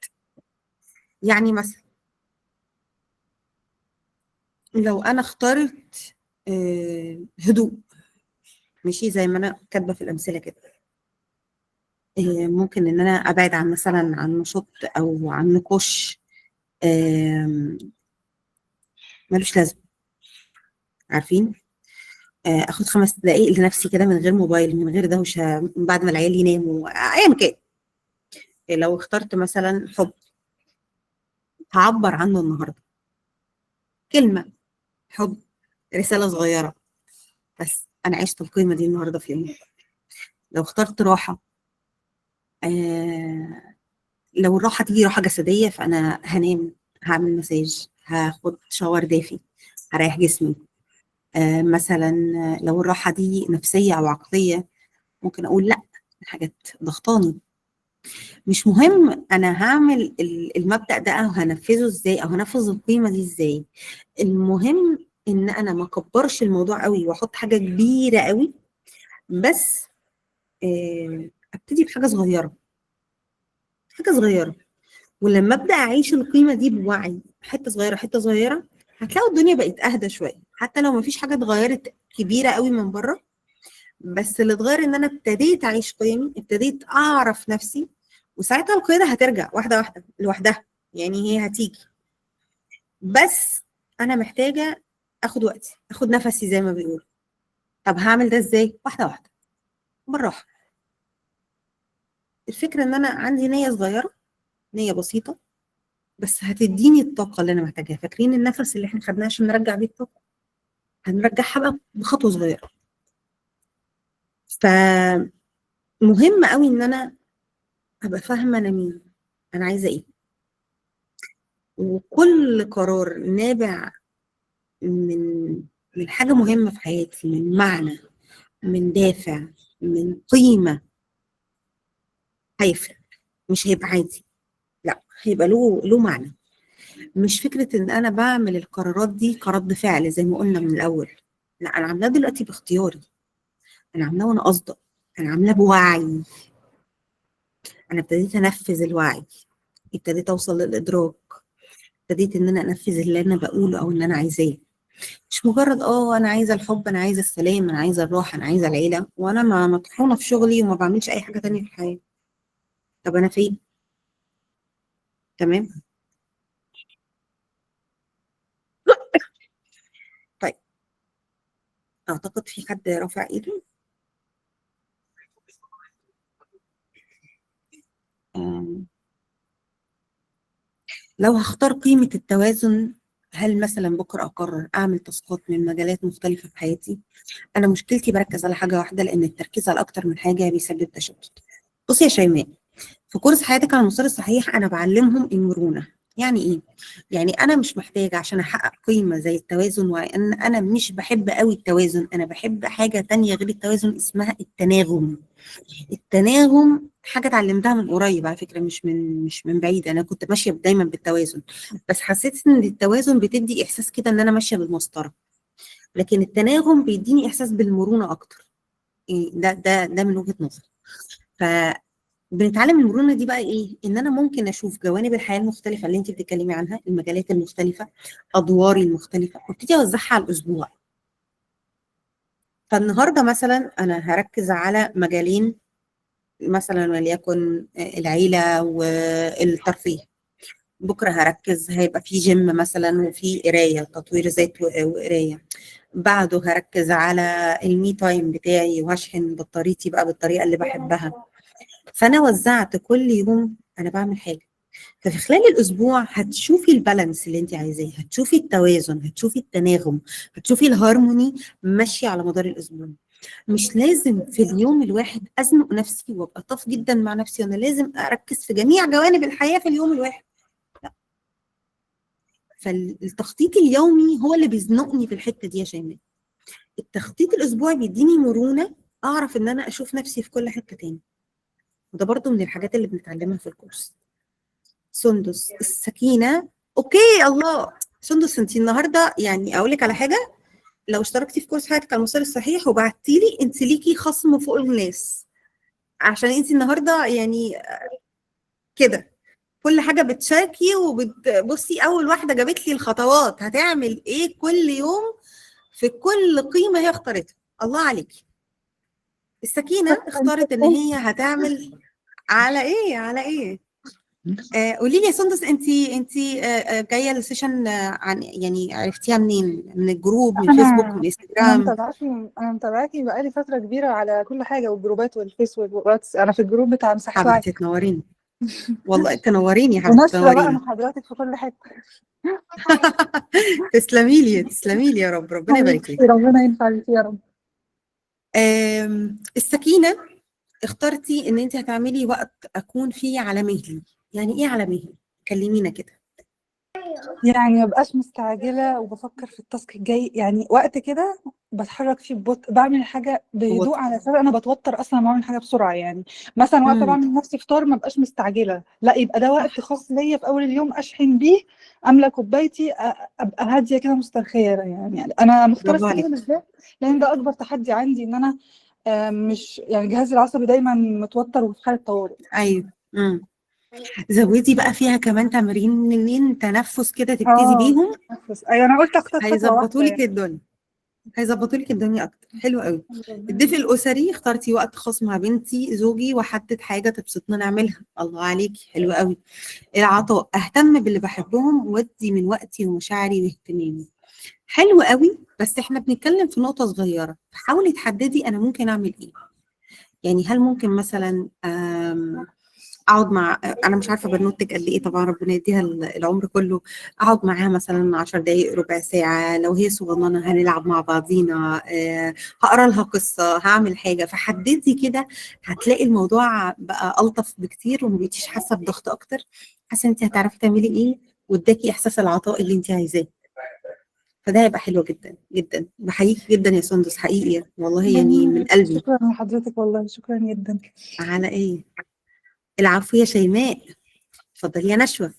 يعني مثلا لو انا اخترت هدوء، ماشي، زي ما انا كاتبه في الامثله كده، ممكن ان انا ابعد عن مثلا عن نشاط او عن نقاش ملوش لازمه، عارفين، اخد 5 دقائق لنفسي كده من غير موبايل، من غير دوشه، بعد ما العيال يناموا، ايا كان. لو اخترت مثلا حب، هعبر عنه النهارده، كلمه حب، رساله صغيره، بس انا عشت القيمه دي النهارده في يومي. لو اخترت راحه، لو الراحه تيجي راحه جسديه، فانا هنام، هعمل مساج، هاخد شاور دافي، هريح جسمي. مثلا لو الراحه دي نفسيه او عقليه، ممكن اقول لا، الحاجات ضغطاني. مش مهم انا هعمل المبدأ ده او هنفذه ازاي او هنفذ القيمة دي ازاي، المهم ان انا ما اكبرش الموضوع قوي واحط حاجة كبيرة قوي، بس ابتدي بحاجة صغيرة، حاجة صغيرة. ولما ابدا اعيش القيمة دي بوعي، حتة صغيرة حتة صغيرة، هتلاقوا الدنيا بقت اهدى شوية، حتى لو ما فيش حاجة اتغيرت كبيرة قوي من بره. بس اللي اتغير ان انا ابتديت اعيش قيمي، ابتديت اعرف نفسي، وساعتها القيادة هترجع واحدة واحدة لوحدها، يعني هي هتيجي. بس انا محتاجة اخد وقتي، اخد نفسي زي ما بيقولوا. طب هعمل ده ازاي؟ واحدة واحدة، بالراحة. الفكرة ان انا عندي نية صغيرة، نية بسيطة، بس هتديني الطاقة اللي انا محتاجاها. فاكرين النفس اللي احنا خدناه عشان نرجع بيه الطاقة؟ هنرجعها بقى بخطوة صغيرة. فمهم قوي ان انا ابقى فاهمة انا مين، انا عايزة ايه. وكل قرار نابع من حاجة مهمة في حياتي، من معنى، من دافع، من قيمة، هيفرق. مش هيبقى عادي، لا، هيبقى له معنى. مش فكرة ان انا بعمل القرارات دي كرد فعل زي ما قلنا من الاول، لا، انا عاملاه دلوقتي باختياري، انا عاملاه وانا قاصده، انا عاملاه بوعي، انا ابتديت انفذ الوعي، ابتديت اوصل للادراك، ابتديت ان انا انفذ اللي انا بقوله او اللي انا عايزاه. مش مجرد انا عايزه الحب، انا عايزه السلام، انا عايزه الراحه، انا عايزه العيله، وانا ما مطحونه في شغلي وما بعملش اي حاجه تانية في الحياه. طب انا فين؟ تمام. طيب، اعتقد في حد رافع ايده. لو هختار قيمه التوازن، هل مثلا بكره اقرر اعمل تاسكات من مجالات مختلفه في حياتي؟ انا مشكلتي بركز على حاجه واحده، لان التركيز على اكتر من حاجه بيسبب تشتت. بصي يا شيماء، في كورس حياتك على المسار الصحيح انا بعلمهم المرونه. يعني ايه؟ يعني انا مش محتاجه عشان احقق قيمه زي التوازن، وان انا مش بحب قوي التوازن، انا بحب حاجه تانية غير التوازن اسمها التناغم. التناغم حاجه اتعلمتها من قريب على فكره، مش من بعيد. انا كنت ماشيه دايما بالتوازن، بس حسيت ان التوازن بتدي احساس كده ان انا ماشيه بالمسطره، لكن التناغم بيديني احساس بالمرونه اكتر. ده من وجهه نظري. فبنتعلم المرونه دي بقى ايه؟ ان انا ممكن اشوف جوانب الحياه المختلفه اللي انت بتتكلمي عنها، المجالات المختلفه، ادواري المختلفه، وابتدي اوزعها على الاسبوع. فالنهارده مثلا انا هركز على مجالين، مثلا وليكن العيله والترفيه. بكره هركز، هيبقى في جيم مثلا وفي قرايه، تطوير ذات وقرايه. بعده هركز على المي تايم بتاعي، وهشحن بطاريتي بقى بالطريقه اللي بحبها. فانا وزعت كل يوم انا بعمل حاجه، ففي خلال الاسبوع هتشوفي البالانس اللي انت عايزاه، هتشوفي التوازن، هتشوفي التناغم، هتشوفي الهارموني ماشيه على مدار الاسبوع. مش لازم في اليوم الواحد ازنق نفسي وابقى طف جدا مع نفسي، وانا لازم اركز في جميع جوانب الحياه في اليوم الواحد. لا، فالتخطيط اليومي هو اللي بيزنقني في الحته دي يا شيماء. التخطيط الاسبوعي بيديني مرونه اعرف ان انا اشوف نفسي في كل حته تاني. وده برضو من الحاجات اللي بنتعلمها في الكورس. سندس السكينه، اوكي الله. سندس انت النهارده يعني اقول لك على حاجه، لو اشتركتي في كورس حياتك على المسار الصحيح وبعتي لي، انت ليكي خصم فوق الناس، عشان انت النهارده يعني كده كل حاجه بتشاركي وبتبصي. اول واحده جابت لي الخطوات هتعمل ايه كل يوم في كل قيمه هي اختارتها. الله عليكي. السكينه اختارت ان هي هتعمل على ايه على ايه. قولي لي يا سندس، انت جايه السيشن عن يعني عرفتيها منين؟ من الجروب، من فيسبوك، من انا انستجرام؟ متابعاكي بقالي فتره كبيره على كل حاجه، والجروبات والفيس والواتس. انا في الجروب بتاع مساحه وعي، حبيبتي تنوريني، والله تنوريني يا حبيبتي، ونشره بقى تنوريني. من حضرتك في كل حته. تسلمي لي تسلمي لي يا رب، ربنا يبارك لك. ربنا ينفع بيك يا رب. السكينه اخترتي ان انت هتعملي وقت اكون فيه على مهلي. يعني ايه على مهلي؟ كلمينا كده. يعني ما بقاش مستعجله وبفكر في التاسك الجاي، يعني وقت كده بتحرك فيه ببطء، بعمل حاجه بهدوء، على اساس انا بتوتر اصلا لما بعمل حاجه بسرعه. يعني مثلا واقفه بعمل لنفسي فطار، ما بقاش مستعجله، لا يبقى ده وقت خاص ليا في اول اليوم اشحن بيه، املى كوبايتي، ابقى هاديه كده مسترخيه. يعني انا مختاره برافو السكينه عليك. بالذات لان ده اكبر تحدي عندي، ان انا مش يعني جهازي العصبي دايما متوتر وفي حاله طوارئ. ايوه. زودي بقى فيها كمان تمرين تنفس كده تبتدي اه بيهم، بس ايوه انا قلت اختار خطوه هيظبطوا واحده لك يعني. الدنيا، هيظبطوا لك الدنيا اكتر. حلو قوي. الدفء الاسري، اخترتي وقت خاص مع بنتي زوجي وحدد حاجه تبسطنا نعملها. الله عليكي، حلو قوي. العطاء، اهتم باللي بحبهم وادي من وقتي ومشاعري واهتمامي. حلو قوي. بس احنا بنتكلم في نقطه صغيره، حاولي تحددي انا ممكن اعمل ايه. يعني هل ممكن مثلا اقعد مع، انا مش عارفه بنوتك قد ايه طبعا، ربنا يديها العمر كله، اقعد معاها مثلا 10 دقائق ربع ساعه، لو هي صغننه هنلعب مع بعضينا، هقرا لها قصه، هعمل حاجه. فحددي كده، هتلاقي الموضوع بقى الطف بكتير وما بقيتيش حاسه بضغط اكتر، حاسه انت هتعرفي تعملي ايه، واداكي احساس العطاء اللي انت عايزاه. فده هيبقى حلو جدا جدا. بحييكي جدا يا سندس، حقيقي والله يعني من قلبي. شكرا لحضرتك والله، شكرا جدا. على ايه؟ العفو يا شيماء. اتفضلي يا نشوى.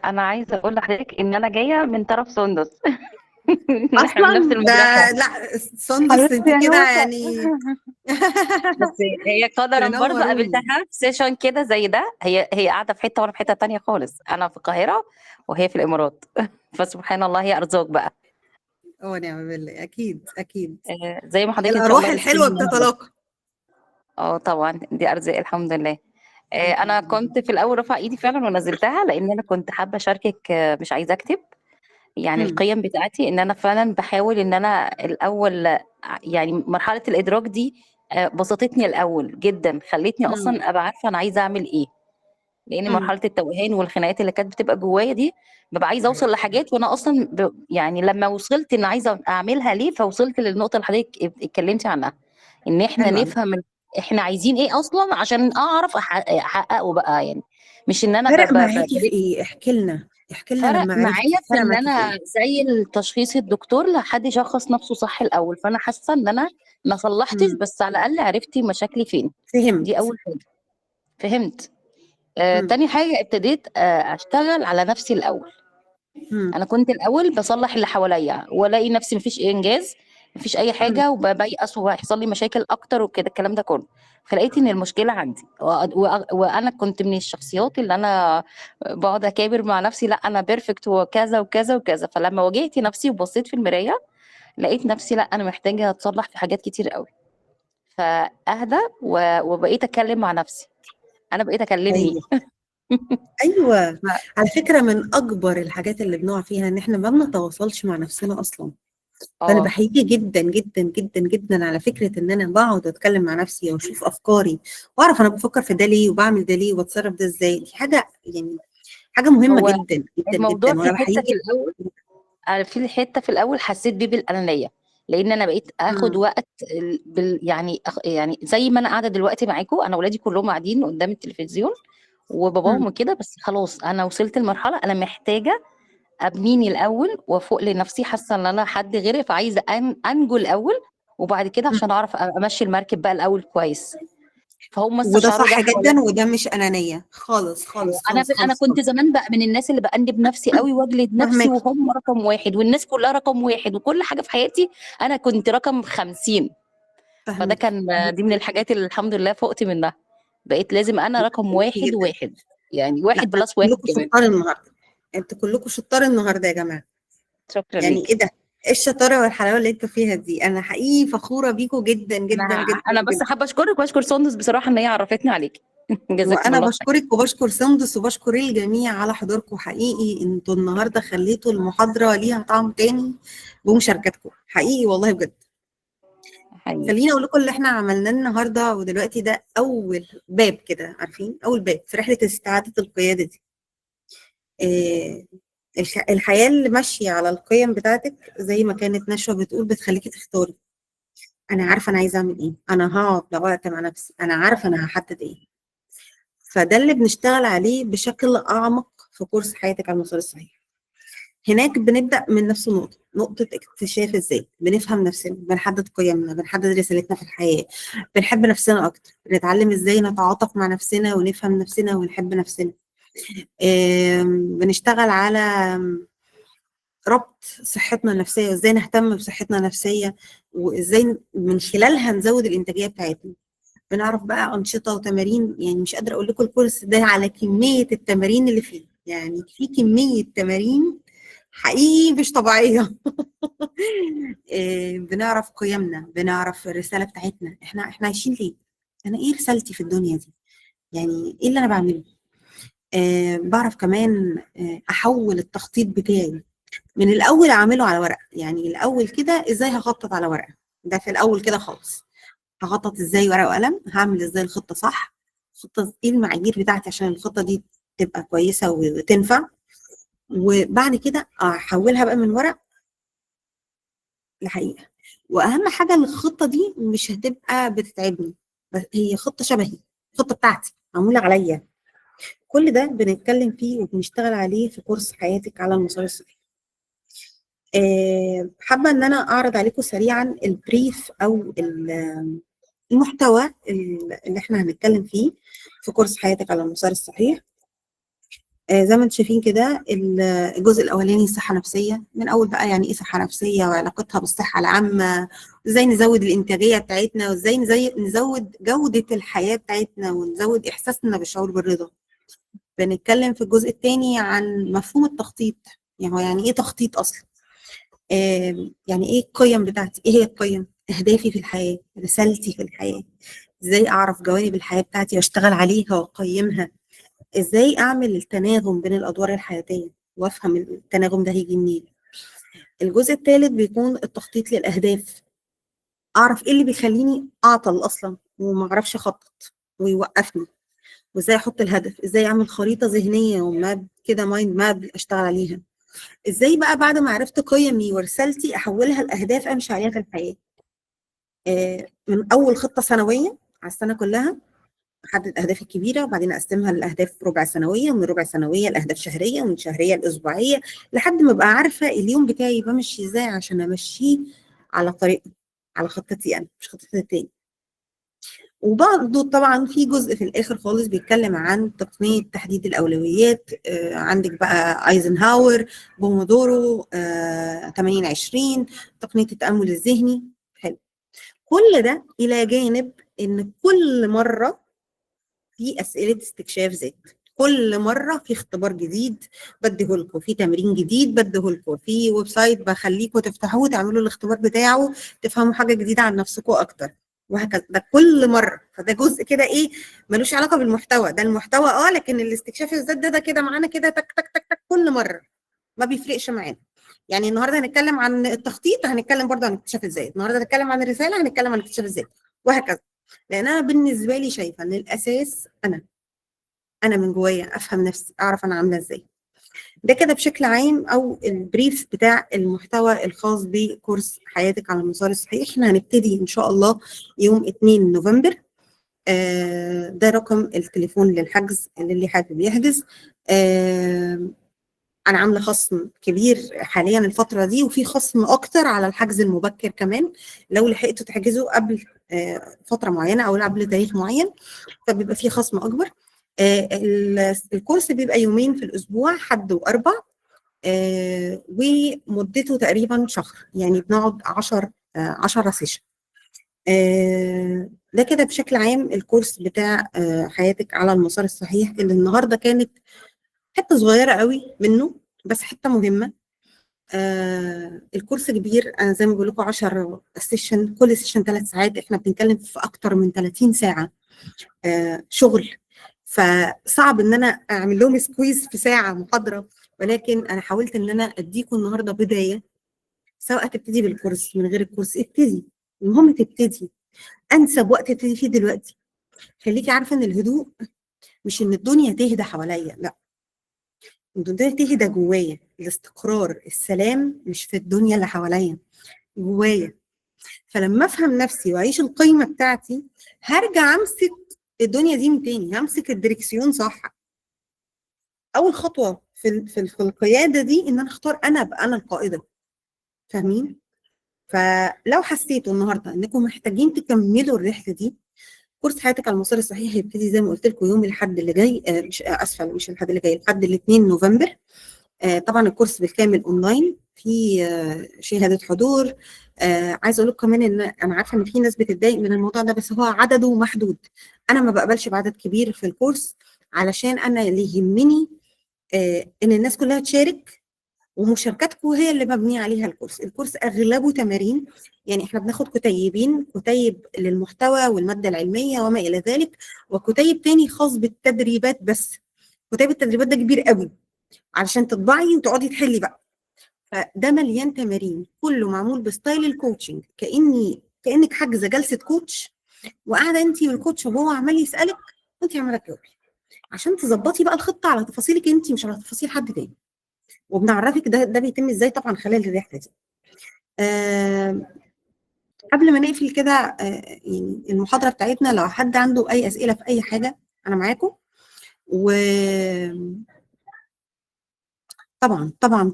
انا عايزه اقول لحضرتك ان انا جايه من طرف سندس. احنا من نفس اصلا ده المدرسه. لا سندس حبيبتي يا انت كده نوسة. يعني. بس هي قدرا برضه قابلتها تنوروني. في سيشن كده زي ده. هي قاعده في حته وانا في حته تانية خالص، انا في القاهره وهي في الامارات. فسبحان الله، هي ارزاق بقى. ونعم بالله، اكيد اكيد. زي ما حضرتك ان شاء الارواح الله الحلوه بتكوني النهارده. بتتلاقى. طبعا دي ارزاق الحمد لله. انا كنت في الاول رافعه ايدي فعلا ونزلتها، لان انا كنت حابه اشاركك. مش عايزه اكتب يعني القيم بتاعتي، ان انا فعلا بحاول ان انا الاول يعني مرحله الادراك دي بسطتني الاول جدا، خلتني اصلا ابقى عارفه انا عايزه اعمل ايه. لان مرحله التوهان والخناقات اللي كانت بتبقى جوايا دي، ببقى عايزه اوصل لحاجات، وانا اصلا يعني لما وصلت ان عايزه اعملها ليه، فوصلت للنقطه اللي حضرتك اتكلمتي عنها، ان احنا حلو قوي. نفهم احنا عايزين ايه اصلا عشان اعرف احققه بقى يعني. مش ان انا فرق معاكي في ايه؟ احكي لنا، احكي لنا فرق لما معايا عرفتي في فرق ان معاكي في ايه؟ انا زي التشخيص الدكتور لحد شخص نفسه صح الاول، فانا حاسه ان انا ما صلحتش، بس على الاقل عرفتي مشاكلي فين. دي فهمت. اول حاجه، فهمت. مم. تاني حاجه ابتديت اشتغل على نفسي الاول. انا كنت الاول بصلح اللي حواليا والاقي نفسي مفيش انجاز، مفيش اي حاجه، وبيأس وهيحصل لي مشاكل اكتر وكده الكلام ده كله. فلقيت ان المشكله عندي، وانا كنت من الشخصيات اللي انا بقعد اكابر مع نفسي، لا انا بيرفكت وكذا وكذا وكذا. فلما واجهت نفسي وبصيت في المرايه، لقيت نفسي لا انا محتاجه اتصلح في حاجات كتير قوي. فاهدى وبقيت اتكلم مع نفسي، انا بقيت اكلمني. ايوه ايوه. على فكره من اكبر الحاجات اللي بنقع فيها ان احنا ما بنتواصلش مع نفسنا اصلا. فانا اه بحييكي جدا جدا جدا جدا على فكره ان انا بقعد اتكلم مع نفسي واشوف افكاري واعرف انا بفكر في ده ليه وبعمل ده ليه وبتصرف ده ازاي. دي حاجه يعني حاجه مهمه هو جدا جدا الموضوع جدا، في وانا حته في بحييكي. الاول، في حته في الاول حسيت بيه بالانانيه، لان انا بقيت اخد مم. وقت يعني يعني زي ما انا قاعده دلوقتي معاكم، انا اولادي كلهم قاعدين قدام التلفزيون وباباهم مم. وكده، بس خلاص انا وصلت لمرحله انا محتاجه ابنيني الاول وافوق لنفسي، حاسه ان انا حد غيري، فعايزه انجو الاول، وبعد كده مم. عشان اعرف امشي المركب بقى الاول كويس. فهم وده استشعروا ده صح جدا، حواليا. وده مش انانيه خالص أيوة. خالص انا خالص انا خالص كنت خالص. زمان بقى من الناس اللي بأنب نفسي قوي واجلد نفسي، فهماكي. وهم رقم واحد والناس كلها رقم واحد وكل حاجه في حياتي انا كنت رقم 50. فده فهماكي. كان دي من الحاجات اللي الحمد لله فقت منها، بقيت لازم انا رقم فهماكي واحد جدا. واحد، يعني لا واحد بلس واحد كلكم كمان. شطار النهارده، انتوا كلكم شطار النهارده يا جماعه. شكرا يعني ايه ليكي. ده؟ ايه الشطاره والحلاوه اللي انتوا فيها دي؟ انا حقيقي فخوره بيكم جدا جدا انا جدا انا بس جدا. حابه اشكرك واشكر سندس بصراحه ان هي عرفتني عليكي. جزاكم وانا الله خير. بشكرك وبشكر سندس وبشكر الجميع على حضوركم. حقيقي انتوا النهارده خليتوا المحاضره ليها طعم تاني بمشاركتكم، حقيقي والله بجد. حقيقي. خليني اقول لكم اللي احنا عملناه النهارده، ودلوقتي ده اول باب كده، عارفين اول باب في رحله استعاده القياده دي. آه، الحياه اللي ماشيه على القيم بتاعتك زي ما كانت نشوى بتقول بتخليكي تختاري. انا عارفه انا عايزه اعمل ايه، انا هقعد وقت مع نفسي، انا عارفه انا هحدد ايه. فده اللي بنشتغل عليه بشكل اعمق في كورس حياتك على المسار الصحيح. هناك بنبدا من نفس النقطه، نقطه اكتشاف ازاي بنفهم نفسنا، بنحدد قيمنا، بنحدد رسالتنا في الحياه، بنحب نفسنا اكتر، بنتعلم ازاي نتعاطف مع نفسنا ونفهم نفسنا ونحب نفسنا. بنشتغل على ربط صحتنا النفسيه، وازاي نهتم بصحتنا النفسيه، وازاي من خلالها نزود الانتاجيه بتاعتنا. بنعرف بقى أنشطة وتمارين، يعني مش قادرة أقول لكم الكورس ده على كمية التمارين اللي فيه، يعني في كمية تمارين حقيقي مش طبيعية. بنعرف قيمنا، بنعرف الرسالة بتاعتنا، احنا عايشين ليه؟ أنا إيه رسالتي في الدنيا دي؟ يعني إيه اللي أنا بعمله؟ بعرف كمان أحول التخطيط بتاعي من الأول أعمله على ورق. يعني الأول كده إزاي هخطط على ورقة، ده في الأول كده خالص. هخطط ازاي ورقه وقلم، هعمل ازاي الخطه صح، الخطه ايه المعايير بتاعتي عشان الخطه دي تبقى كويسه وتنفع. وبعد كده احولها بقى من ورق لحقيقه. واهم حاجه الخطه دي مش هتبقى بتتعبني، بس هي خطه شبهي، الخطه بتاعتي معموله عليا. كل ده بنتكلم فيه وبنشتغل عليه في كورس حياتك على المسار الصحي. حابه ان انا اعرض عليكم سريعا البريف او المحتوى اللي احنا هنتكلم فيه في كورس حياتك على المسار الصحيح. زي ما انتم شايفين كده، الجزء الاولاني صحه نفسيه، من اول بقى يعني ايه صحه نفسيه وعلاقتها بالصحه العامه، ازاي نزود الانتاجيه بتاعتنا، وازاي نزود جوده الحياه بتاعتنا، ونزود احساسنا بالشعور بالرضا. بنتكلم في الجزء الثاني عن مفهوم التخطيط، يعني هو يعني ايه تخطيط اصلا، يعني ايه القيم بتاعتي، ايه هي القيم، اهدافي في الحياه، رسالتي في الحياه، ازاي اعرف جوانب الحياه بتاعتي واشتغل عليها واقيمها، ازاي اعمل التناغم بين الادوار الحياتيه وافهم التناغم ده هيجي منين. الجزء الثالث بيكون التخطيط للاهداف، اعرف ايه اللي بيخليني اعطل اصلا وما اعرفش اخطط ويوقفني، وازاي احط الهدف، ازاي اعمل خريطه ذهنيه وماب كده، مايند ماب اشتغل عليها. ازاي بقى بعد ما عرفت قيمي ورسالتي احولها لاهداف امشي عليها في الحياه. من اول خطه سنويه على السنه كلها، احدد اهدافي الكبيره، وبعدين اقسمها لاهداف ربع سنويه، ومن ربع سنويه لاهداف شهريه، ومن شهريه لاسبوعيه، لحد ما ابقى عارفه اليوم بتاعي بمشي ازاي عشان امشيه على طريقي، على خطتي انا مش خطتي التاني. وبرضه طبعا في جزء في الاخر خالص بيتكلم عن تقنيه تحديد الاولويات. عندك بقى ايزنهاور، بومودورو، 80-20، تقنيه التامل الذهني. حلو. كل ده الى جانب ان كل مره في اسئله استكشاف ذات، كل مره في اختبار جديد بديهولكم، في تمرين جديد بديهولكم، في ويب سايت بخليكم تفتحوه تعملوا الاختبار بتاعه تفهموا حاجه جديده عن نفسكم اكتر، وهكذا. ده كل مره، فده جزء كده ايه ملوش علاقه بالمحتوى، ده المحتوى لكن الاستكشاف الذات ده كده معانا كده تك تك تك تك كل مره، ما بيفرقش معانا. يعني النهارده هنتكلم عن التخطيط، هنتكلم برضه عن اكتشاف الذات، النهارده هنتكلم عن الرساله، هنتكلم عن اكتشاف الذات، وهكذا. لان انا بالنسبه لي شايفه ان الاساس انا من جوايا افهم نفسي، اعرف انا عامله ازاي. ده كده بشكل عام، او البريف بتاع المحتوى الخاص بكورس حياتك على المسار الصحيح. احنا هنبتدي ان شاء الله يوم 2 نوفمبر. ده رقم التليفون للحجز اللي حابب يحجز. انا عامله خصم كبير حاليا الفتره دي، وفي خصم اكتر على الحجز المبكر كمان، لو لحقتوا تحجزوا قبل فتره معينه او قبل تاريخ معين فبيبقى في خصم اكبر. الكورس بيبقى يومين في الاسبوع، حد واربع، ومدته تقريبا شهر، يعني بنقعد 10 سيشن. ده كده بشكل عام الكورس بتاع حياتك على المسار الصحيح، اللي النهارده كانت حته صغيره قوي منه بس حته مهمه. الكورس كبير، انا زي ما بقول لكم 10 سيشن، كل سيشن 3 ساعات، احنا بنتكلم في اكتر من 30 ساعه شغل، فصعب ان انا اعمل لهم سكويز في ساعه محاضره، ولكن انا حاولت ان انا اديكم النهارده بدايه. سواء تبتدي بالكورس من غير الكورس، ابتدي، المهم تبتدي. انسب وقت تبتدي فيه دلوقتي. خليكي عارفه ان الهدوء مش ان الدنيا تهدى حواليا، لا، الدنيا تهدى جوايا. الاستقرار، السلام مش في الدنيا اللي حواليا، جوايا. فلما افهم نفسي واعيش القيمه بتاعتي، هرجع امسك الدنيا دي من تاني، همسك الدركسيون صح. اول خطوه في القياده دي ان انا اختار انا ابقى انا القائده. فاهمين؟ فلو حسيتوا النهارده انكم محتاجين تكملوا الرحله دي، كورس حياتك على المسار الصحيح هيبتدي زي ما قلت لكم يوم الاحد اللي جاي، مش اسفه، مش الاحد اللي جاي، الاحد 2 نوفمبر. طبعا الكورس بالكامل اونلاين، في شهاده حضور. عايزه اقول لكم كمان ان انا عارفه ان في ناس بتتضايق من الموضوع ده، بس هو عدده محدود. انا ما بقبلش بعدد كبير في الكورس، علشان انا اللي يهمني ان الناس كلها تشارك، ومشاركاتكم هي اللي مبني عليها الكورس. الكورس اغلبه تمارين، يعني احنا بناخد كتيب للمحتوى والماده العلميه وما الى ذلك، وكتيب تاني خاص بالتدريبات. بس كتيب التدريبات ده كبير قوي علشان تطبعي وتقعدي تحلي بقى. فده مليان تمارين، كله معمول بستايل الكوتشنج، كانك حاجزه جلسه كوتش، وقاعده انت والكوتش وهو عمال يسالك وانت عماله تجاوبي، عشان تظبطي بقى الخطه على تفاصيلك انت، مش على تفاصيل حد تاني. وبنعرفك ده بيتم ازاي طبعا خلال الرحله دي. قبل ما نقفل كده، يعني المحاضره بتاعتنا، لو حد عنده اي اسئله في اي حاجه انا معاكم. و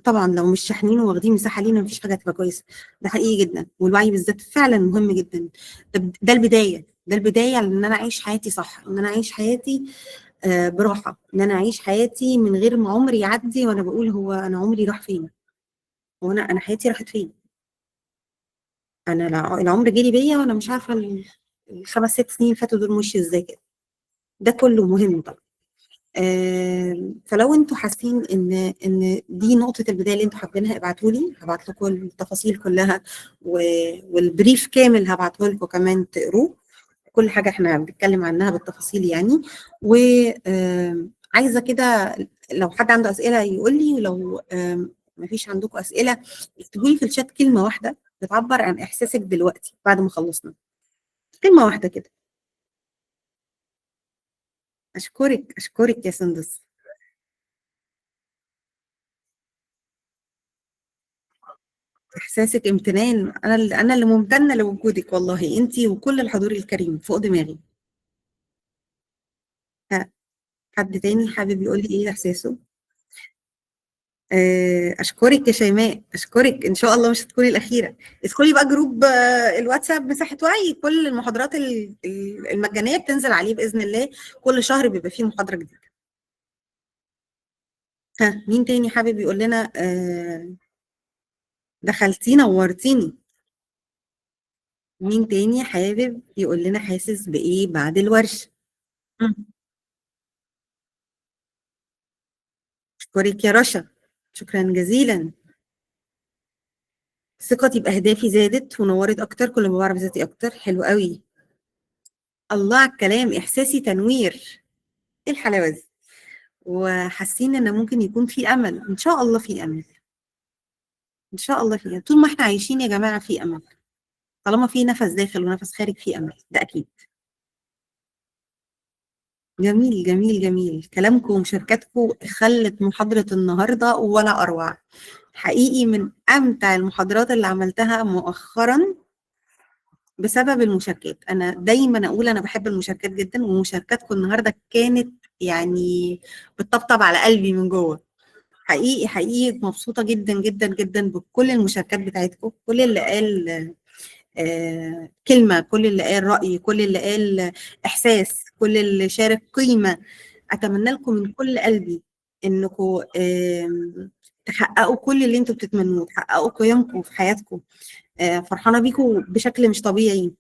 طبعا لو مش شاحنين وواخدين مساحه لينا مفيش حاجه هتبقى كويسه. ده حقيقي جدا، والوعي بالذات فعلا مهم جدا. ده البدايه ان انا اعيش حياتي صح، ان انا اعيش حياتي براحه، ان انا اعيش حياتي من غير ما عمري يعدي وانا بقول هو انا عمري راح فين، هو انا حياتي راحت فين. انا العمر جري بيا وانا مش عارفه الخمس ست سنين فاتوا دول مشي ازاي كده. ده كله مهم طبعا. فلو انتوا حاسين ان دي نقطه البدايه اللي انتوا حابينها، ابعتوا لي، هبعت لكم التفاصيل كلها، والبريف كامل هبعته لكم كمان تقروه، كل حاجه احنا بنتكلم عنها بالتفاصيل يعني. وعايزه كده لو حد عنده اسئله يقول لي، ولو مفيش عندكم اسئله اكتبوا لي في الشات كلمه واحده بتعبر عن احساسك دلوقتي بعد ما خلصنا، كلمه واحده كده. اشكرك يا سندس. احساسك امتنان، انا اللي ممتنه لوجودك والله، انت وكل الحضور الكريم فوق دماغي. ها، حد تاني حابب يقول لي ايه احساسه؟ اشكرك يا شيماء، اشكرك، ان شاء الله مش هتكوني الاخيره. ادخلي بقى جروب الواتساب مساحه وعي، كل المحاضرات المجانيه بتنزل عليه باذن الله، كل شهر بيبقى فيه محاضره جديده. ها، مين تاني حابب يقول لنا؟ دخلتي نورتيني. مين تاني حابب يقول لنا حاسس بايه بعد الورشه؟ اشكرك يا رشا، شكرا جزيلا. ثقتي باهدافي زادت ونورت اكتر كل ما بعرف ذاتي اكتر. حلو قوي، الله على الكلام، احساسي تنوير. ايه الحلاوه دي؟ وحاسين ان ممكن يكون في امل، ان شاء الله في امل. ان شاء الله فيها. طول ما احنا عايشين يا جماعه في امل، طالما في نفس داخل ونفس خارج في امل، ده اكيد. جميل جميل جميل كلامكم ومشاركاتكم، خلت محاضره النهارده ولا اروع. حقيقي من امتع المحاضرات اللي عملتها مؤخرا بسبب المشاركات. انا دايما اقول انا بحب المشاركات جدا، ومشاركاتكم النهارده كانت يعني بتطبطب على قلبي من جوه. حقيقي حقيقي مبسوطه جدا جدا جدا بكل المشاركات بتاعتكم، كل اللي قال كلمه، كل اللي قال راي، كل اللي قال احساس، كل اللي شارك قيمه. اتمنى لكم من كل قلبي انكم تحققوا كل اللي انتم بتتمنوه، تحققوا قيمكم في حياتكم. فرحانه بيكم بشكل مش طبيعي.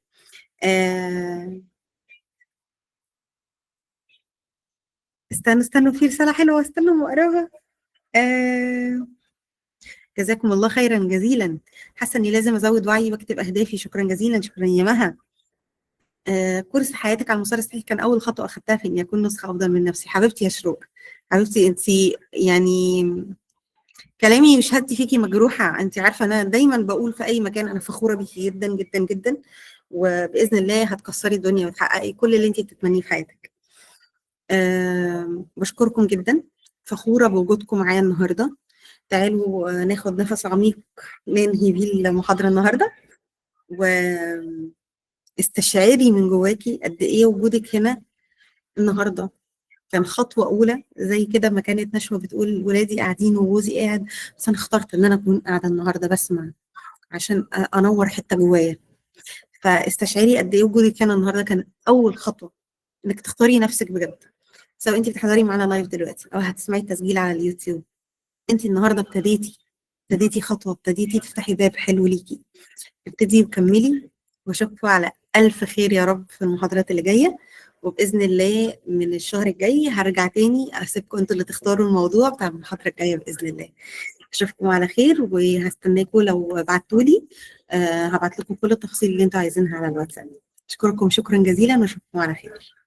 استنوا في رساله حلوه، استنوا مقراها. جزاكم الله خيرا جزيلا. حاسه اني لازم ازود وعي واكتب اهدافي. شكرا جزيلا، شكرا يا مها. كورس حياتك على المسار الصحي كان اول خطوه اخذتها في اني اكون نسخه افضل من نفسي. حبيبتي يا شروق، حبيبتي انت، يعني كلامي وشهادتي فيكي مجروحه. انت عارفه انا دايما بقول في اي مكان انا فخوره بيكي جدا جدا جدا، وباذن الله هتكسري الدنيا وتحققي كل اللي انت بتتمنيه في حياتك. بشكركم جدا، فخوره بوجودكم معايا النهارده. تعالوا ناخد نفس عميق ننهي بيه المحاضره النهارده، واستشعري من جواكي قد ايه وجودك هنا النهارده كان خطوه اولى. زي كده ما كانت نشوى بتقول ولادي قاعدين وجوزي قاعد، بس انا اخترت ان انا اكون قاعده النهارده بسمع عشان انور حته جوايا. فاستشعري قد ايه وجودك هنا النهارده كان اول خطوه انك تختاري نفسك بجد. سواء انت بتحضري معانا لايف دلوقتي او هتسمعي التسجيل على اليوتيوب، انت النهارده ابتديتي خطوه، ابتديتي تفتحي باب حلو ليكي. ابتدي وكملي، واشوفكم على الف خير يا رب في المحاضرات اللي جايه. وباذن الله من الشهر الجاي هرجع تاني اسيبكم انتوا اللي تختاروا الموضوع بتاع المحاضره الجايه باذن الله. اشوفكم على خير، وهستناكم لو بعتولي هبعت لكم كل التفاصيل اللي انتوا عايزينها على الواتساب. اشكركم شكرا جزيلا، واشوفكم على خير.